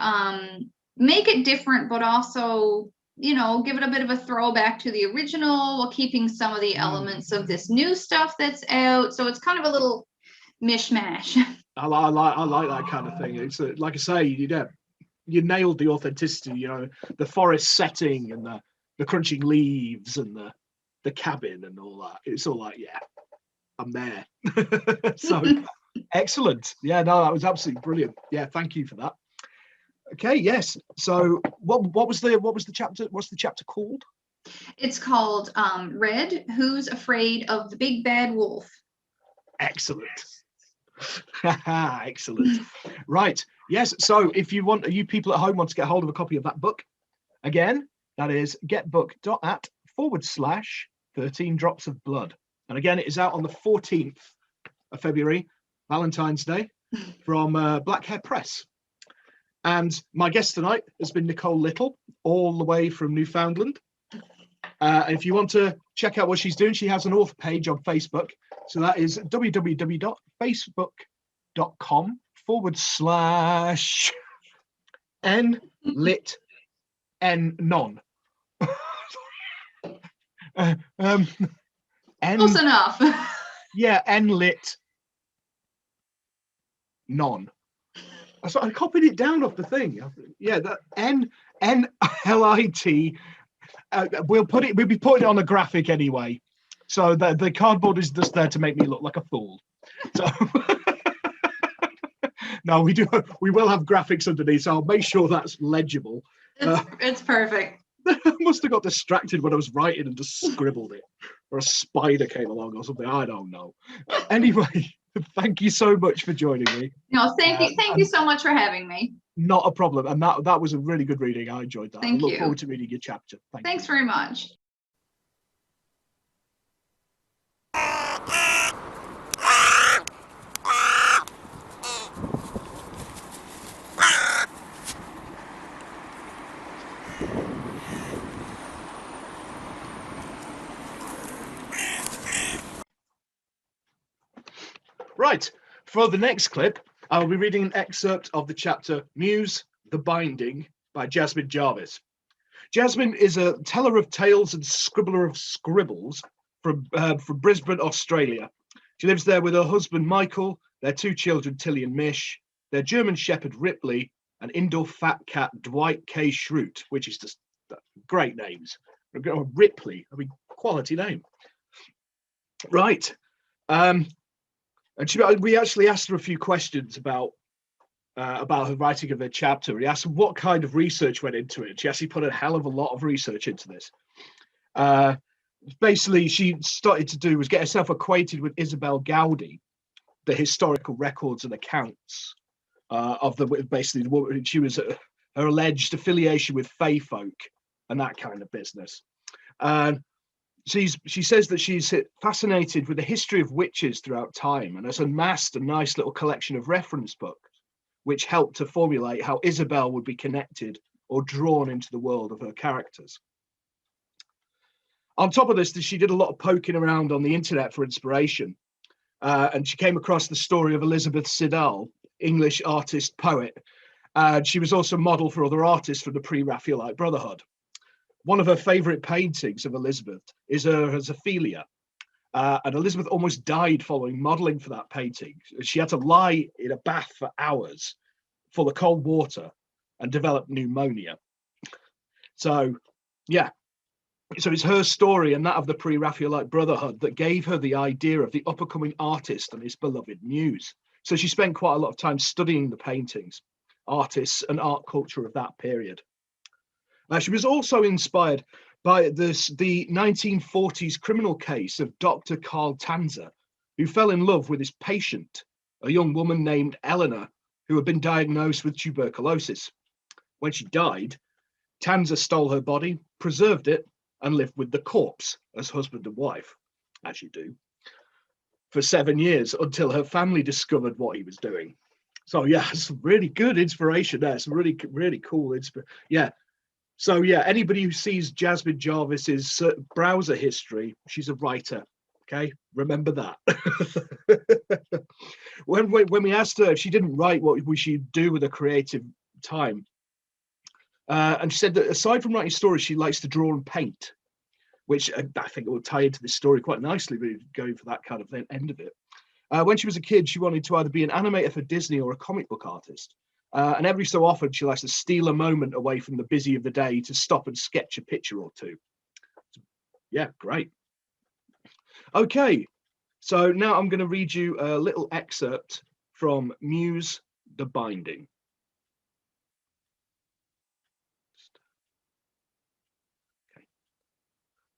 S5: make it different, but also, give it a bit of a throwback to the original while keeping some of the elements of this new stuff that's out. So it's kind of a little mishmash.
S2: I like that kind of thing. It's like I say, you nailed the authenticity. The forest setting and the crunching leaves and the cabin and all that. It's all like, yeah, I'm there. So excellent. Yeah, no, that was absolutely brilliant. Yeah, thank you for that. Okay, yes. So what was the chapter? What's the chapter called?
S5: It's called Red, Who's Afraid of the Big Bad Wolf?
S2: Excellent. Excellent. Right. Yes. So if you people at home want to get hold of a copy of that book, again, that is getbook.at /13 Drops of Blood. And again, it is out on the 14th of February, Valentine's Day, from Black Hare Press. And my guest tonight has been Nicole Little, all the way from Newfoundland. If you want to check out what she's doing, she has an author page on Facebook. So that is www.facebook.com/nlitnon.
S5: Close enough.
S2: Yeah, nlit non. So I copied it down off the thing. Yeah, that NLIT. We'll be putting it on a graphic anyway. So the cardboard is just there to make me look like a fool. So no, we will have graphics underneath, so I'll make sure that's legible.
S5: It's perfect.
S2: I must have got distracted when I was writing and just scribbled it, or a spider came along or something. I don't know. Anyway, thank you so much for joining me.
S5: No, thank you so much for having me.
S2: Not a problem. And that was a really good reading. I enjoyed that.
S5: Thank
S2: I look
S5: you.
S2: forward to reading your chapter.
S5: Thanks very much.
S2: Right. For the next clip, I'll be reading an excerpt of the chapter Muse, the Binding by Jasmine Jarvis. Jasmine is a teller of tales and scribbler of scribbles from Brisbane, Australia. She lives there with her husband, Michael, their two children, Tilly and Mish, their German Shepherd, Ripley, and indoor fat cat, Dwight K. Schrute, which is just great names. Ripley, I mean, quality name. Right. And we actually asked her a few questions about her writing of her chapter. We asked her what kind of research went into it. She actually put a hell of a lot of research into this. basically she started to do was get herself acquainted with Isabel Gowdy, the historical records and accounts of the basically the woman. She was her alleged affiliation with Fey folk and that kind of business. And she says that she's fascinated with the history of witches throughout time and has amassed a nice little collection of reference books, which helped to formulate how Isabel would be connected or drawn into the world of her characters. On top of this, she did a lot of poking around on the internet for inspiration. And she came across the story of Elizabeth Siddal, English artist, poet. And she was also model for other artists from the pre-Raphaelite Brotherhood. One of her favorite paintings of Elizabeth is her as Ophelia. And Elizabeth almost died following modeling for that painting. She had to lie in a bath for hours full of cold water and develop pneumonia. So, yeah. So it's her story and that of the pre-Raphaelite Brotherhood that gave her the idea of the up-and-coming artist and his beloved muse. So she spent quite a lot of time studying the paintings, artists, and art culture of that period. She was also inspired by the 1940s criminal case of Dr. Carl Tanzer, who fell in love with his patient, a young woman named Eleanor, who had been diagnosed with tuberculosis. When she died, Tanzer stole her body, preserved it, and lived with the corpse as husband and wife, as you do, for 7 years until her family discovered what he was doing. So yeah, some really good inspiration there. Some really, really cool inspiration. Yeah. So yeah, anybody who sees Jasmine Jarvis's browser history, she's a writer. Okay, remember that. when we asked her if she didn't write, what would she do with her creative time? And she said that aside from writing stories, she likes to draw and paint, which I think will tie into this story quite nicely, really going for that kind of end of it. When she was a kid, she wanted to either be an animator for Disney or a comic book artist. And every so often, she likes to steal a moment away from the busy of the day to stop and sketch a picture or two. Yeah, great. Okay, so now I'm going to read you a little excerpt from Muse, The Binding.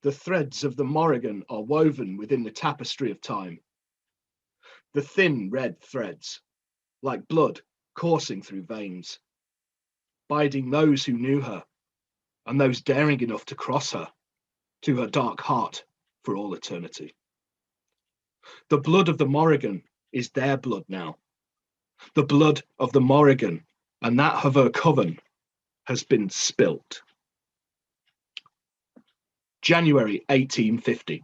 S2: The threads of the Morrigan are woven within the tapestry of time. The thin red threads, like blood coursing through veins, binding those who knew her and those daring enough to cross her to her dark heart for all eternity. The blood of the Morrigan is their blood now. The blood of the Morrigan and that of her coven has been spilt. January 1850.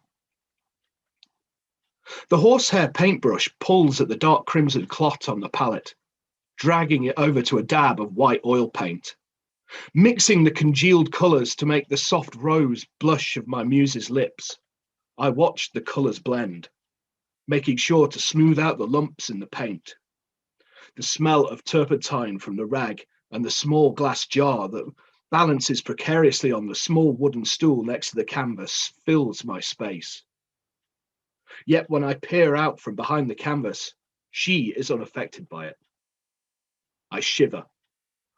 S2: The horsehair paintbrush pulls at the dark crimson clot on the palette, dragging it over to a dab of white oil paint, mixing the congealed colours to make the soft rose blush of my muse's lips. I watched the colours blend, making sure to smooth out the lumps in the paint. The smell of turpentine from the rag and the small glass jar that balances precariously on the small wooden stool next to the canvas fills my space. Yet when I peer out from behind the canvas, she is unaffected by it. I shiver,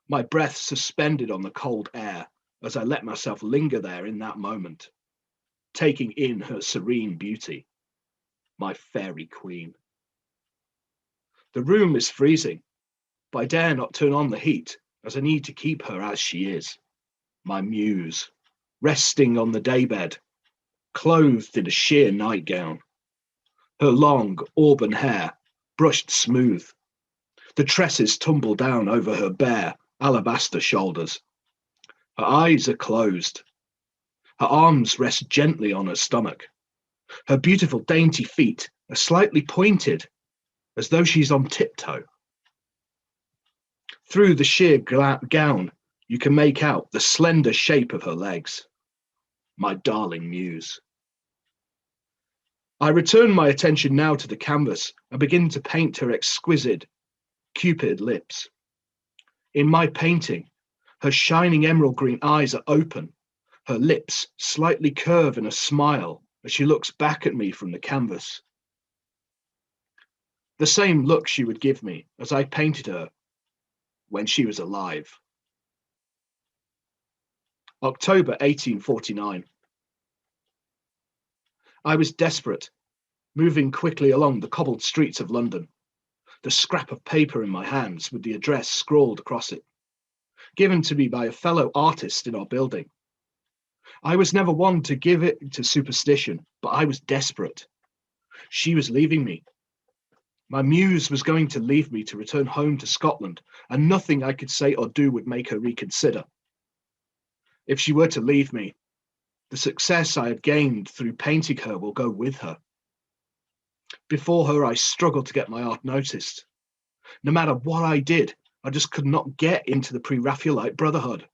S2: my breath suspended on the cold air as I let myself linger there in that moment, taking in her serene beauty, my fairy queen. The room is freezing, but I dare not turn on the heat as I need to keep her as she is, my muse, resting on the daybed, clothed in a sheer nightgown, her long auburn hair brushed smooth, the tresses tumble down over her bare alabaster shoulders. Her eyes are closed. Her arms rest gently on her stomach. Her beautiful dainty feet are slightly pointed, as though she's on tiptoe. Through the sheer gown, you can make out the slender shape of her legs. My darling muse. I return my attention now to the canvas and begin to paint her exquisite, cupid lips. In my painting, her shining emerald green eyes are open, her lips slightly curve in a smile as she looks back at me from the canvas. The same look she would give me as I painted her when she was alive. October 1849. I was desperate, moving quickly along the cobbled streets of London, the scrap of paper in my hands with the address scrawled across it, given to me by a fellow artist in our building. I was never one to give it to superstition, but I was desperate. She was leaving me. My muse was going to leave me to return home to Scotland, and nothing I could say or do would make her reconsider. If she were to leave me, the success I had gained through painting her will go with her. Before her, I struggled to get my art noticed. No matter what I did, I just could not get into the pre-Raphaelite Brotherhood.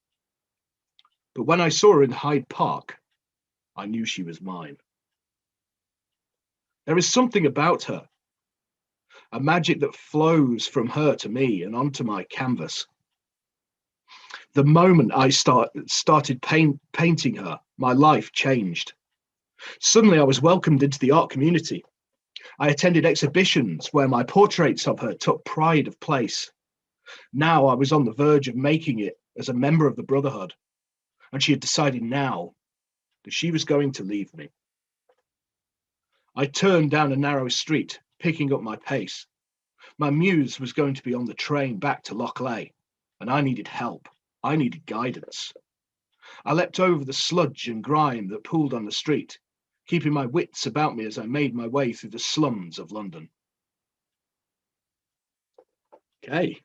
S2: But when I saw her in Hyde Park, I knew she was mine. There is something about her, a magic that flows from her to me and onto my canvas. The moment I started painting her, my life changed. Suddenly, I was welcomed into the art community. I attended exhibitions where my portraits of her took pride of place. Now I was on the verge of making it as a member of the Brotherhood, and she had decided now that she was going to leave me. I turned down a narrow street, picking up my pace. My muse was going to be on the train back to Loughleigh, and I needed help. I needed guidance. I leapt over the sludge and grime that pooled on the street, keeping my wits about me as I made my way through the slums of London. Okay,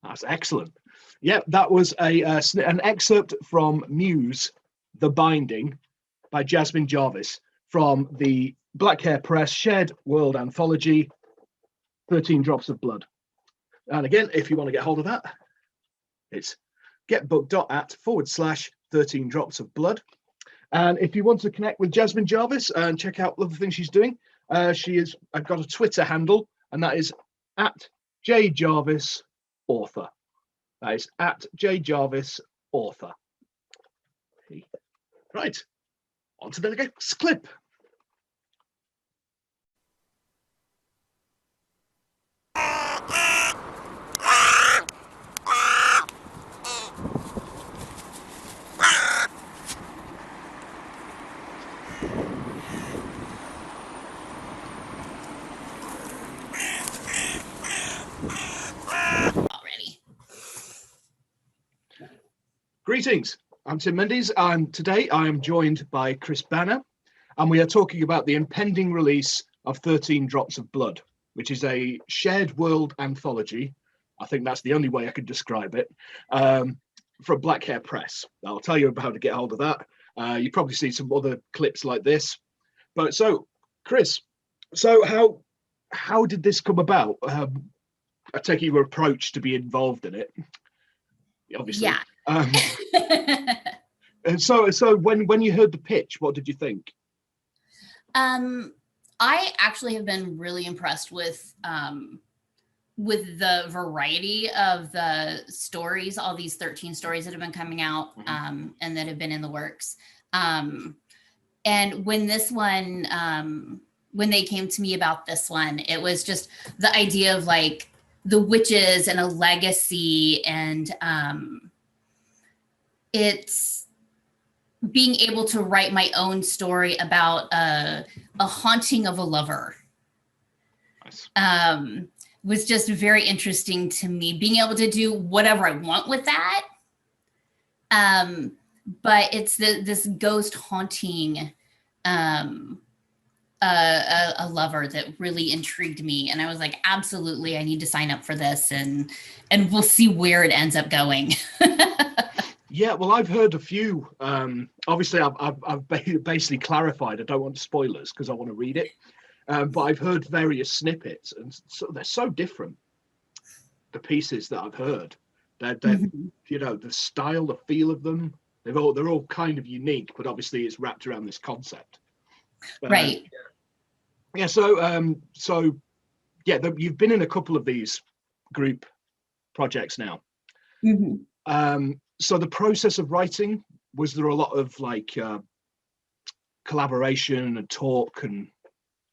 S2: that's excellent. Yep, that was an excerpt from Muse, The Binding by Jasmine Jarvis from the Black Hare Press Shared World Anthology, 13 Drops of Blood. And again, if you want to get hold of that, it's getbook.at /13 Drops of Blood. And if you want to connect with Jasmine Jarvis and check out other things she's doing, I've got a Twitter handle, and that is at jjarvisauthor. That is at jjarvisauthor. Right, on to the next clip. Greetings, I'm Tim Mendees, and today I am joined by Chris Bannor, and we are talking about the impending release of 13 Drops of Blood, which is a shared world anthology. I think that's the only way I could describe it, from Black Hare Press. I'll tell you about how to get hold of that. You probably see some other clips like this. But so, Chris, so how did this come about? I take it your approach to be involved in it, obviously.
S6: Yeah.
S2: And so when you heard the pitch, what did you think?
S6: I actually have been really impressed with the variety of the stories, all these 13 stories that have been coming out, and that have been in the works. And when this one, when they came to me about this one, it was just the idea of like the witches and a legacy, and it's being able to write my own story about a haunting of a lover.
S2: Nice.
S6: Was just very interesting to me, being able to do whatever I want with that. But it's this ghost haunting a lover that really intrigued me. And I was like, absolutely, I need to sign up for this, and we'll see where it ends up going.
S2: Yeah, well, I've heard a few. Obviously, I've basically clarified. I don't want spoilers because I want to read it. But I've heard various snippets, and so they're so different. The pieces that I've heard, they're you know, the style, the feel of them, they're all kind of unique. But obviously, it's wrapped around this concept.
S6: Right.
S2: Yeah. So yeah, you've been in a couple of these group projects now. So the process of writing, was there a lot of like collaboration and talk and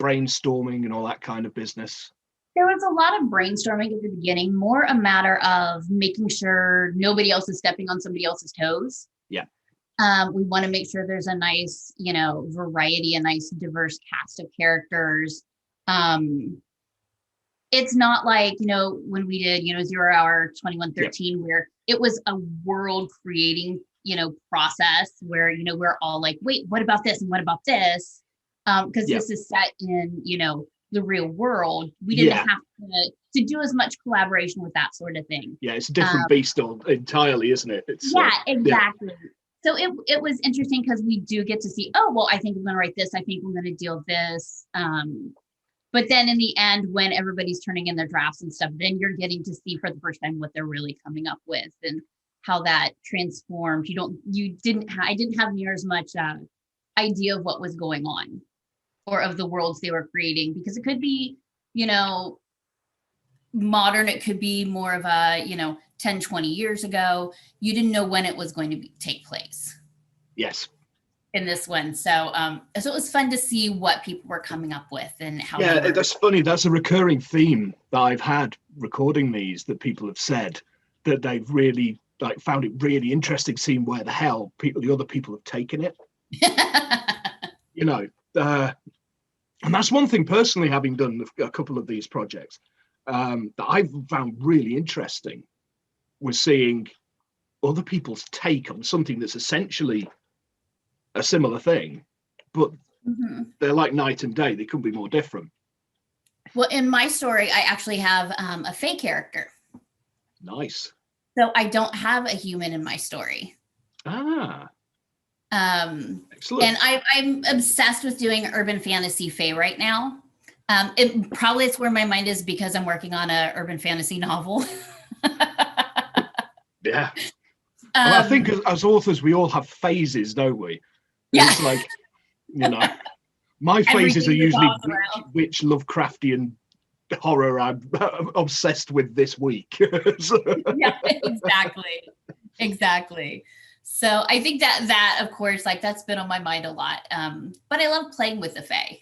S2: brainstorming and all that kind of business?
S6: There was a lot of brainstorming at the beginning, more a matter of making sure nobody else is stepping on somebody else's toes.
S2: Yeah.
S6: We want to make sure there's a nice, variety, a nice diverse cast of characters. It's not like, when we did, 0 Hour 2113, where it was a world creating, process where, we're all like, wait, what about this? And what about this? Because this is set in, the real world. We didn't have to do as much collaboration with that sort of thing.
S2: Yeah, it's a different beast entirely, isn't it? It's,
S6: exactly. So it was interesting because we do get to see, oh, well, I think I'm going to write this. I think I'm going to deal this. But then in the end, when everybody's turning in their drafts and stuff, then you're getting to see for the first time what they're really coming up with and how that transformed. I didn't have near as much idea of what was going on or of the worlds they were creating, because it could be, modern. It could be more of a, 10, 20 years ago. You didn't know when it was going to take place.
S2: Yes.
S6: In this one. So it was fun to see what people were coming up with and how.
S2: Yeah, that's funny. That's a recurring theme that I've had recording these, that people have said that they've really found it really interesting seeing where the hell the other people have taken it. And that's one thing personally, having done a couple of these projects, that I've found really interesting, was seeing other people's take on something that's essentially a similar thing, but they're like night and day. They couldn't be more different.
S6: Well, in my story, I actually have a fake character.
S2: Nice.
S6: So I don't have a human in my story.
S2: Excellent.
S6: And I'm obsessed with doing urban fantasy fae right now. It's where my mind is because I'm working on a urban fantasy novel.
S2: Yeah. Well, I think as authors, we all have phases, don't we?
S6: Yeah.
S2: It's like, my phases are usually which Lovecraftian horror I'm obsessed with this week.
S6: Yeah, exactly. So I think that of course, that's been on my mind a lot. But I love playing with the fae.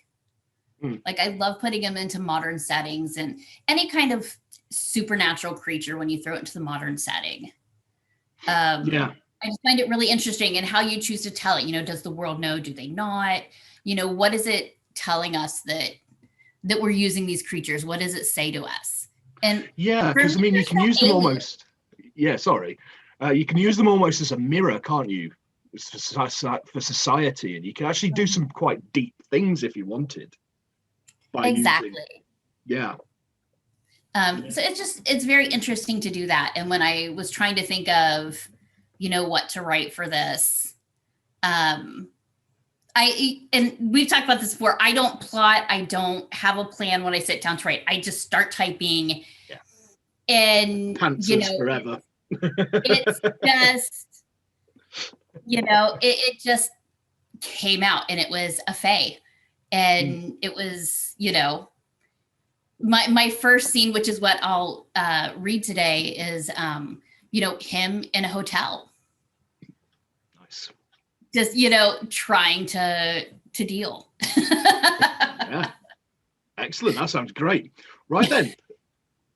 S6: I love putting them into modern settings and any kind of supernatural creature when you throw it into the modern setting. I just find it really interesting, and how you choose to tell it. Does the world know? Do they not? What is it telling us that we're using these creatures? What does it say to us? And
S2: because you can use them almost. Yeah, sorry. You can use them almost as a mirror, can't you? For society, and you can actually do some quite deep things if you wanted.
S6: Exactly.
S2: So
S6: it's very interesting to do that. And when I was trying to think of, what to write for this, and we've talked about this before, I don't plot. I don't have a plan when I sit down to write. I just start typing and,
S2: Pantsers forever.
S6: It's just, it just came out, and it was a fae. And it was, my first scene, which is what I'll read today, is, him in a hotel.
S2: Nice.
S6: Just, trying to deal.
S2: Yeah. Excellent. That sounds great. Right then.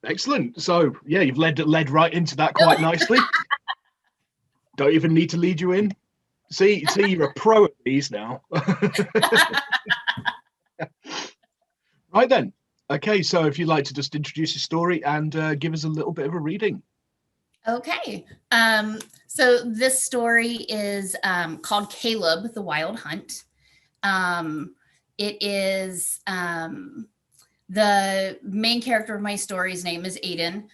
S2: Excellent. So, you've led right into that quite nicely. Don't even need to lead you in. See, you're a pro at these now. Right then. Okay, so if you'd like to just introduce your story and give us a little bit of a reading.
S6: Okay. So this story is called Caleb, the Wild Hunt. It is the main character of my story's name is Aiden.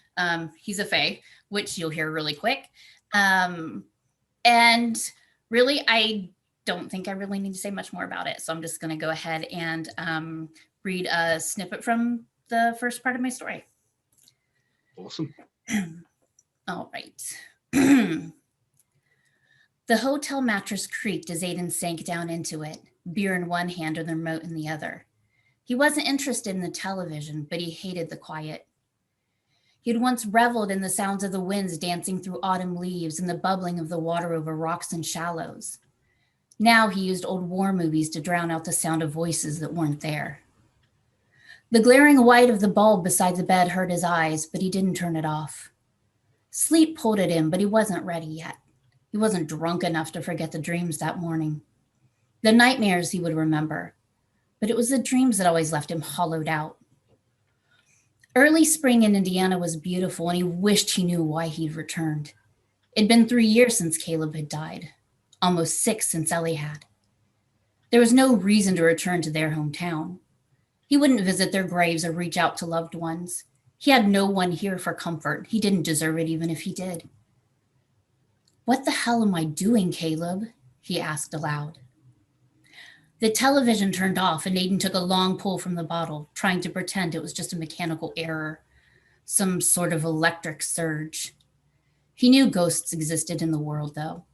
S6: He's a fae, which you'll hear really quick. And really, I don't think I really need to say much more about it. So I'm just going to go ahead and read a snippet from the first part of my story.
S2: Awesome.
S6: All right. The hotel mattress creaked as Aiden sank down into it, beer in one hand and the remote in the other. He wasn't interested in the television, but he hated the quiet. He had once reveled in the sounds of the winds dancing through autumn leaves and the bubbling of the water over rocks and shallows. Now he used old war movies to drown out the sound of voices that weren't there. The glaring white of the bulb beside the bed hurt his eyes, but he didn't turn it off. Sleep pulled at him, but he wasn't ready yet. He wasn't drunk enough to forget the dreams that morning. The nightmares he would remember, but it was the dreams that always left him hollowed out. Early spring in Indiana was beautiful, and he wished he knew why he'd returned. It'd been 3 years since Caleb had died, almost 6 since Ellie had. There was no reason to return to their hometown. He wouldn't visit their graves or reach out to loved ones. He had no one here for comfort. He didn't deserve it even if he did. "What the hell am I doing, Caleb?" he asked aloud. The television turned off and Aiden took a long pull from the bottle, trying to pretend it was just a mechanical error, some sort of electric surge. He knew ghosts existed in the world, though.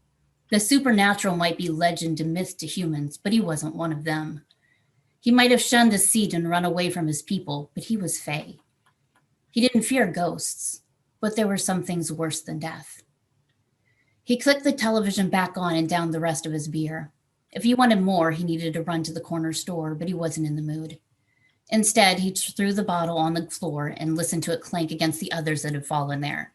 S6: The supernatural might be legend and myth to humans, but he wasn't one of them. He might have shunned a seat and run away from his people, but he was Fae. He didn't fear ghosts, but there were some things worse than death. He clicked the television back on and downed the rest of his beer. If he wanted more, he needed to run to the corner store, but he wasn't in the mood. Instead, he threw the bottle on the floor and listened to it clank against the others that had fallen there.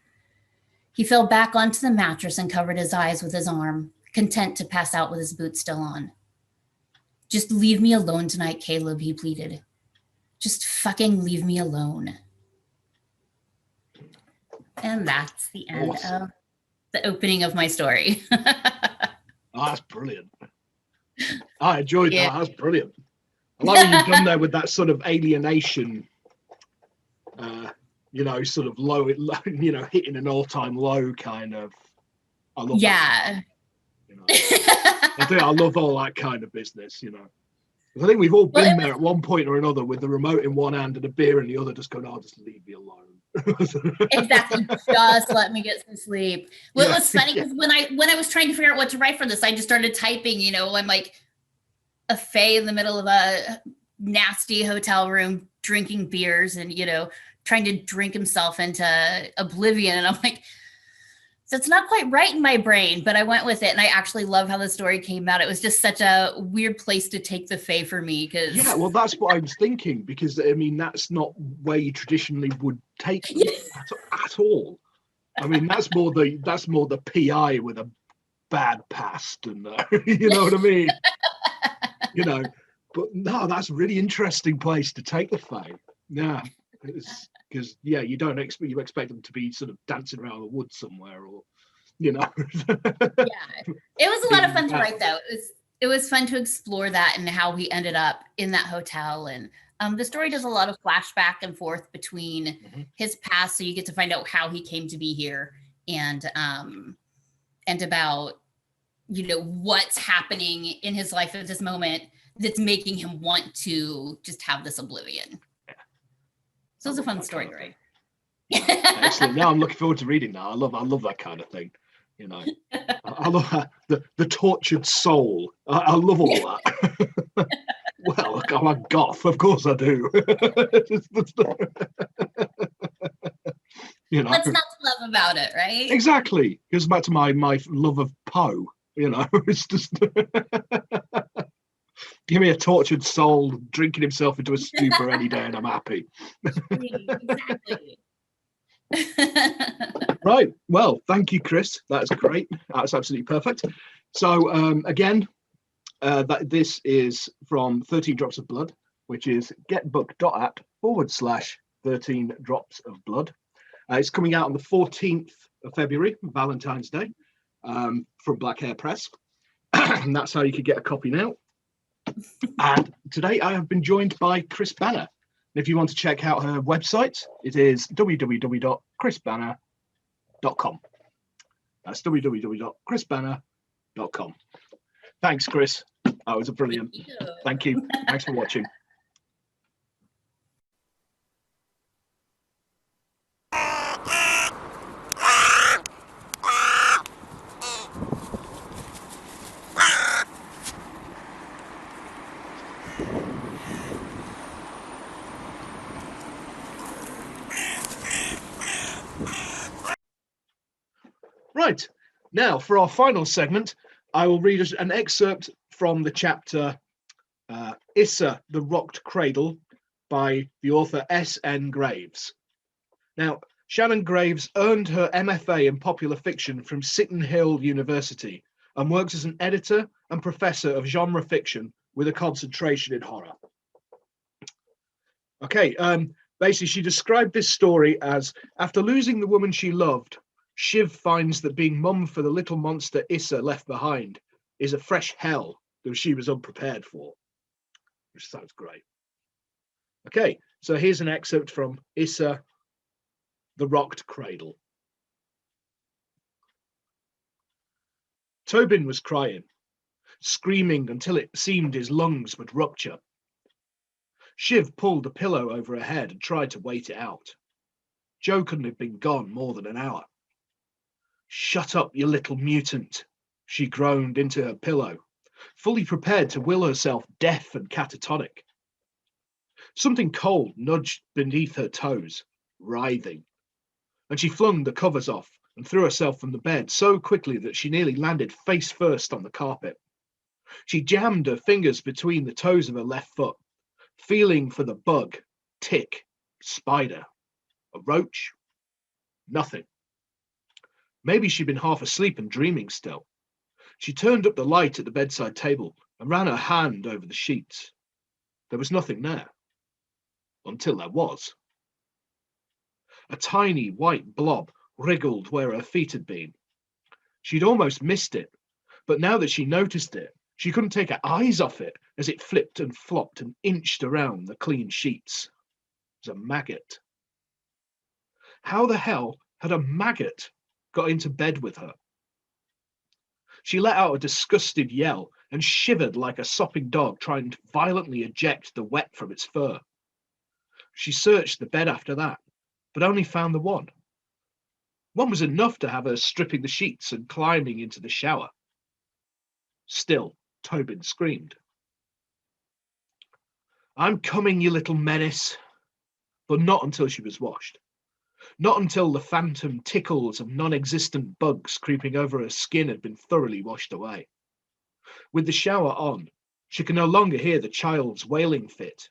S6: He fell back onto the mattress and covered his eyes with his arm, content to pass out with his boots still on. "Just leave me alone tonight, Caleb," he pleaded. "Just fucking leave me alone." And that's the end of the opening of my story.
S2: Oh, that's brilliant. I enjoyed that. That's brilliant. I like what you've done there with that sort of alienation, sort of low, hitting an all-time low kind of. I love that. I love all that kind of business, I think we've all been there at one point or another with the remote in one hand and a beer in the other, just going, "Oh, just leave me alone."
S6: Exactly. Just let me get some sleep. Well, it was funny because when I was trying to figure out what to write for this, I just started typing, I'm like a Fae in the middle of a nasty hotel room drinking beers and, trying to drink himself into oblivion. And I'm like, so it's not quite right in my brain, but I went with it. And I actually love how the story came out. It was just such a weird place to take the Fae for me.
S2: Yeah, well, that's what I was thinking, because that's not where you traditionally would take them at all. That's more the PI with a bad past, and you know what I mean. But no, that's a really interesting place to take the Fae. Yeah, because you don't expect them to be sort of dancing around the woods somewhere, or Yeah,
S6: it was a lot of fun to write, though. It was fun to explore that and how he ended up in that hotel. And the story does a lot of flashback and forth between his past, so you get to find out how he came to be here, and about what's happening in his life at this moment that's making him want to just have this oblivion. Yeah. So it was a fun story to write.
S2: Excellent. Now I'm looking forward to reading that. I love that kind of thing. I love the tortured soul. I love all that. Well, I'm a goth, of course I do.
S6: What's not to love about it, right?
S2: Exactly. Goes back to my love of Poe. It's just give me a tortured soul drinking himself into a stupor any day, and I'm happy.
S6: Exactly.
S2: Right. Well, thank you, Chris. That's great. That's absolutely perfect. So again, this is from 13 Drops of Blood, which is getbook.at /13 Drops of Blood. It's coming out on the 14th of February, Valentine's Day, from Black Hare Press. And that's how you could get a copy now. And today I have been joined by Chris Bannor. And if you want to check out her website, it is www.chrisbannor.com. That's www.chrisbannor.com. Thanks, Chris. That was brilliant. Thank you. Thanks for watching. Right, now for our final segment, I will read an excerpt from the chapter Issa, the Rocked Cradle by the author S.N. Graves. Now, Shannon Graves earned her MFA in popular fiction from Seton Hill University and works as an editor and professor of genre fiction with a concentration in horror. Okay, basically she described this story as, after losing the woman she loved, Shiv finds that being mum for the little monster Issa left behind is a fresh hell that she was unprepared for, which sounds great. Okay, so here's an excerpt from Issa, the Rocked Cradle. Tobin was crying, screaming until it seemed his lungs would rupture. Shiv pulled a pillow over her head and tried to wait it out. Joe couldn't have been gone more than an hour. "Shut up, you little mutant," she groaned into her pillow, fully prepared to will herself deaf and catatonic. Something cold nudged beneath her toes, writhing, and she flung the covers off and threw herself from the bed so quickly that she nearly landed face first on the carpet. She jammed her fingers between the toes of her left foot, feeling for the bug, tick, spider, a roach. Nothing. Maybe she'd been half asleep and dreaming still. She turned up the light at the bedside table and ran her hand over the sheets. There was nothing there. Until there was. A tiny white blob wriggled where her feet had been. She'd almost missed it, but now that she noticed it, she couldn't take her eyes off it as it flipped and flopped and inched around the clean sheets. It was a maggot. How the hell had a maggot got into bed with her? She let out a disgusted yell and shivered like a sopping dog trying to violently eject the wet from its fur. She searched the bed after that, but only found the one. One was enough to have her stripping the sheets and climbing into the shower. Still, Tobin screamed. "I'm coming, you little menace." But not until she was washed. Not until the phantom tickles of non-existent bugs creeping over her skin had been thoroughly washed away. With the shower on, she could no longer hear the child's wailing fit.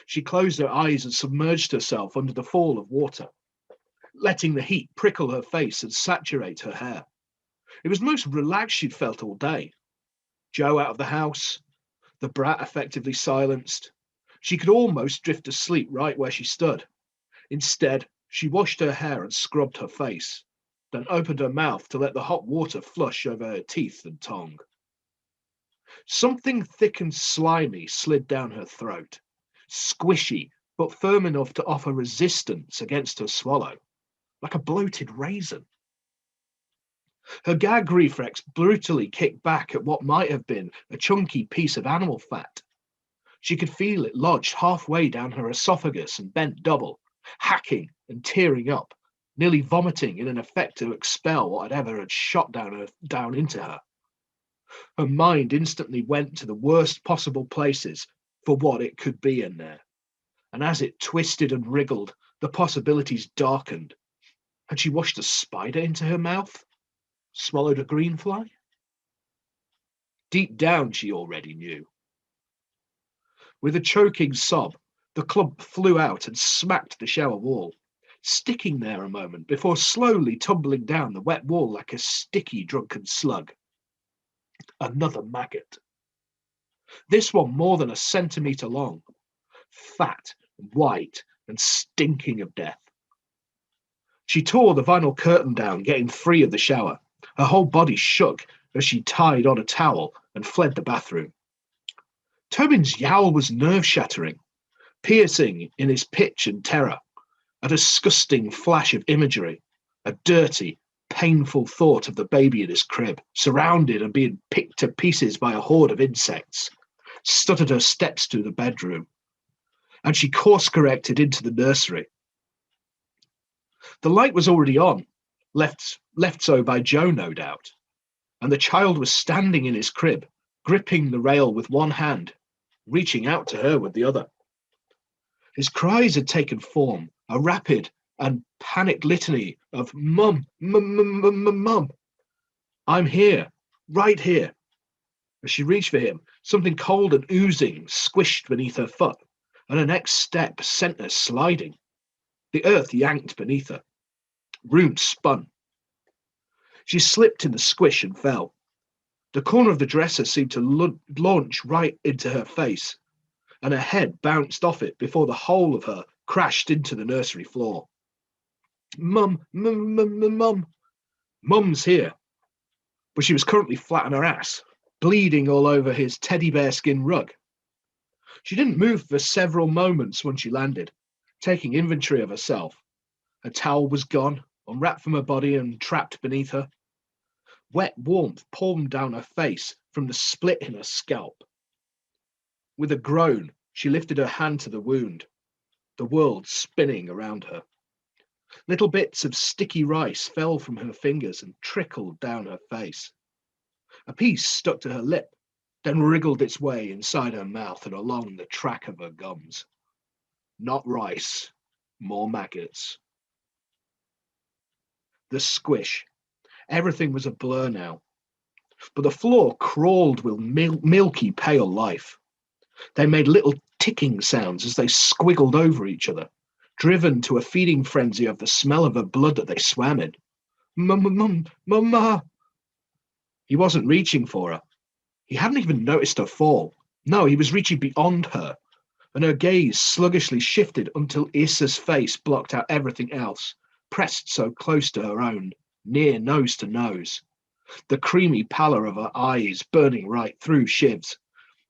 S2: She closed her eyes and submerged herself under the fall of water, letting the heat prickle her face and saturate her hair. It was the most relaxed she'd felt all day. Joe out of the house, the brat effectively silenced. She could almost drift asleep right where she stood. Instead, she washed her hair and scrubbed her face, then opened her mouth to let the hot water flush over her teeth and tongue. Something thick and slimy slid down her throat, squishy but firm enough to offer resistance against her swallow, like a bloated raisin. Her gag reflex brutally kicked back at what might have been a chunky piece of animal fat. She could feel it lodged halfway down her esophagus and bent double, hacking and tearing up, nearly vomiting in an effort to expel whatever had shot down into her. Her mind instantly went to the worst possible places for what it could be in there, and as it twisted and wriggled, the possibilities darkened. Had she washed a spider into her mouth? Swallowed a green fly? Deep down, she already knew. With a choking sob, the club flew out and smacked the shower wall, sticking there a moment before slowly tumbling down the wet wall like a sticky, drunken slug. Another maggot. This one more than a centimetre long, fat, white, and stinking of death. She tore the vinyl curtain down, getting free of the shower. Her whole body shook as she tied on a towel and fled the bathroom. Tobin's yowl was nerve-shattering, piercing in his pitch and terror, a disgusting flash of imagery, a dirty, painful thought of the baby in his crib, surrounded and being picked to pieces by a horde of insects, stuttered her steps to the bedroom, and she course-corrected into the nursery. The light was already on, left so by Joe, no doubt, and the child was standing in his crib, gripping the rail with one hand, reaching out to her with the other. His cries had taken form, a rapid and panicked litany of "Mum, mum, I'm here, right here." As she reached for him, something cold and oozing squished beneath her foot, and her next step sent her sliding. The earth yanked beneath her. Room spun. She slipped in the squish and fell. The corner of the dresser seemed to launch right into her face, and her head bounced off it before the whole of her crashed into the nursery floor. Mum. Mum's here. But she was currently flat on her ass, bleeding all over his teddy bear skin rug. She didn't move for several moments when she landed, taking inventory of herself. Her towel was gone, unwrapped from her body and trapped beneath her. Wet warmth poured down her face from the split in her scalp. With a groan, she lifted her hand to the wound, the world spinning around her. Little bits of sticky rice fell from her fingers and trickled down her face. A piece stuck to her lip, then wriggled its way inside her mouth and along the track of her gums. Not rice, more maggots. The squish. Everything was a blur now, but the floor crawled with milky pale life. They made little ticking sounds as they squiggled over each other, driven to a feeding frenzy of the smell of her blood that they swam in. Mama. He wasn't reaching for her. He hadn't even noticed her fall. No, he was reaching beyond her, and her gaze sluggishly shifted until Issa's face blocked out everything else, pressed so close to her own, near nose to nose. The creamy pallor of her eyes burning right through Shiv's.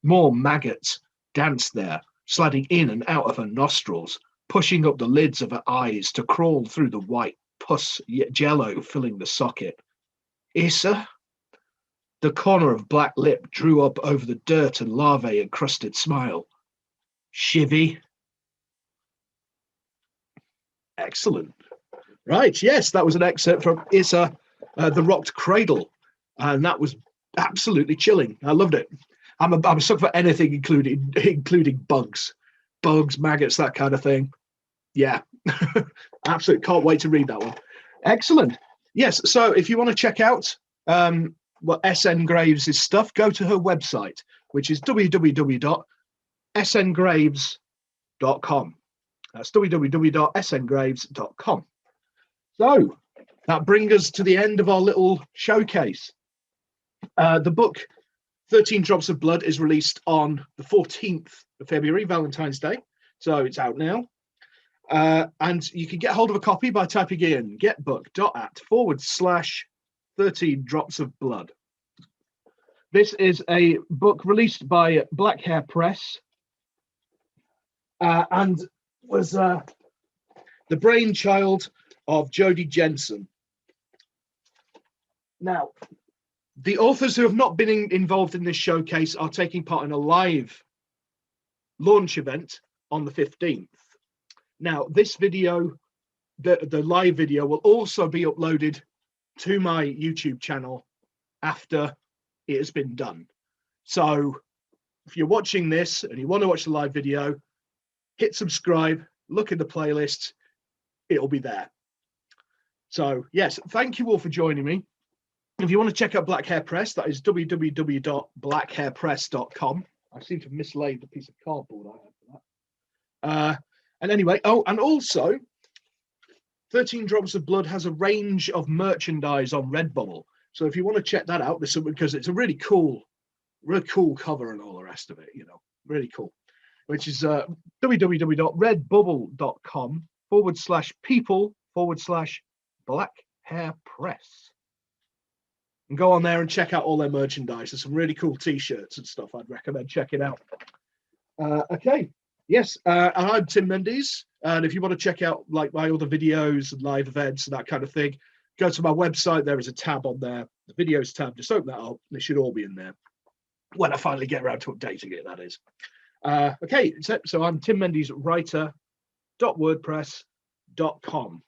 S2: More maggots danced there, sliding in and out of her nostrils, pushing up the lids of her eyes to crawl through the white pus jello filling the socket. Issa? The corner of black lip drew up over the dirt and larvae-encrusted smile. Shivy? Excellent. Right, yes, that was an excerpt from Issa, The Rocked Cradle, and that was absolutely chilling. I loved it. I'm a sucker for anything including bugs, maggots, that kind of thing. Yeah, absolutely. Can't wait to read that one. Excellent. Yes, so if you want to check out SN Graves' stuff, go to her website, which is www.sngraves.com. That's www.sngraves.com. So that brings us to the end of our little showcase. The book 13 Drops of Blood is released on the 14th of February, Valentine's Day. So it's out now. And you can get hold of a copy by typing in getbook.at /13 Drops of Blood. This is a book released by Black Hare Press and was the brainchild of Jodie Jensen. Now, the authors who have not been involved in this showcase are taking part in a live launch event on the 15th. Now, this video, the live video, will also be uploaded to my YouTube channel after it has been done. So if you're watching this and you want to watch the live video, hit subscribe, look in the playlist, it'll be there. So yes, thank you all for joining me. If you want to check out Black Hare Press, that is www.blackharepress.com. I seem to have mislaid the piece of cardboard I had for that. And anyway, and also 13 Drops of Blood has a range of merchandise on Redbubble. So if you want to check that out, because it's a really cool cover and all the rest of it, really cool, which is www.redbubble.com /people/Black Hare Press. And go on there and check out all their merchandise. There's some really cool t-shirts and stuff I'd recommend checking out. Okay. Yes, I'm Tim Mendees, and if you want to check out like my other videos and live events and that kind of thing, go to my website. There is a tab on there, the videos tab. Just open that up. They should all be in there when I finally get around to updating it, that is. Okay, so I'm Tim Mendees, writer.wordpress.com.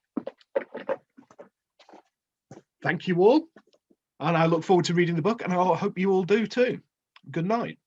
S2: Thank you all, and I look forward to reading the book, and I hope you all do too. Good night.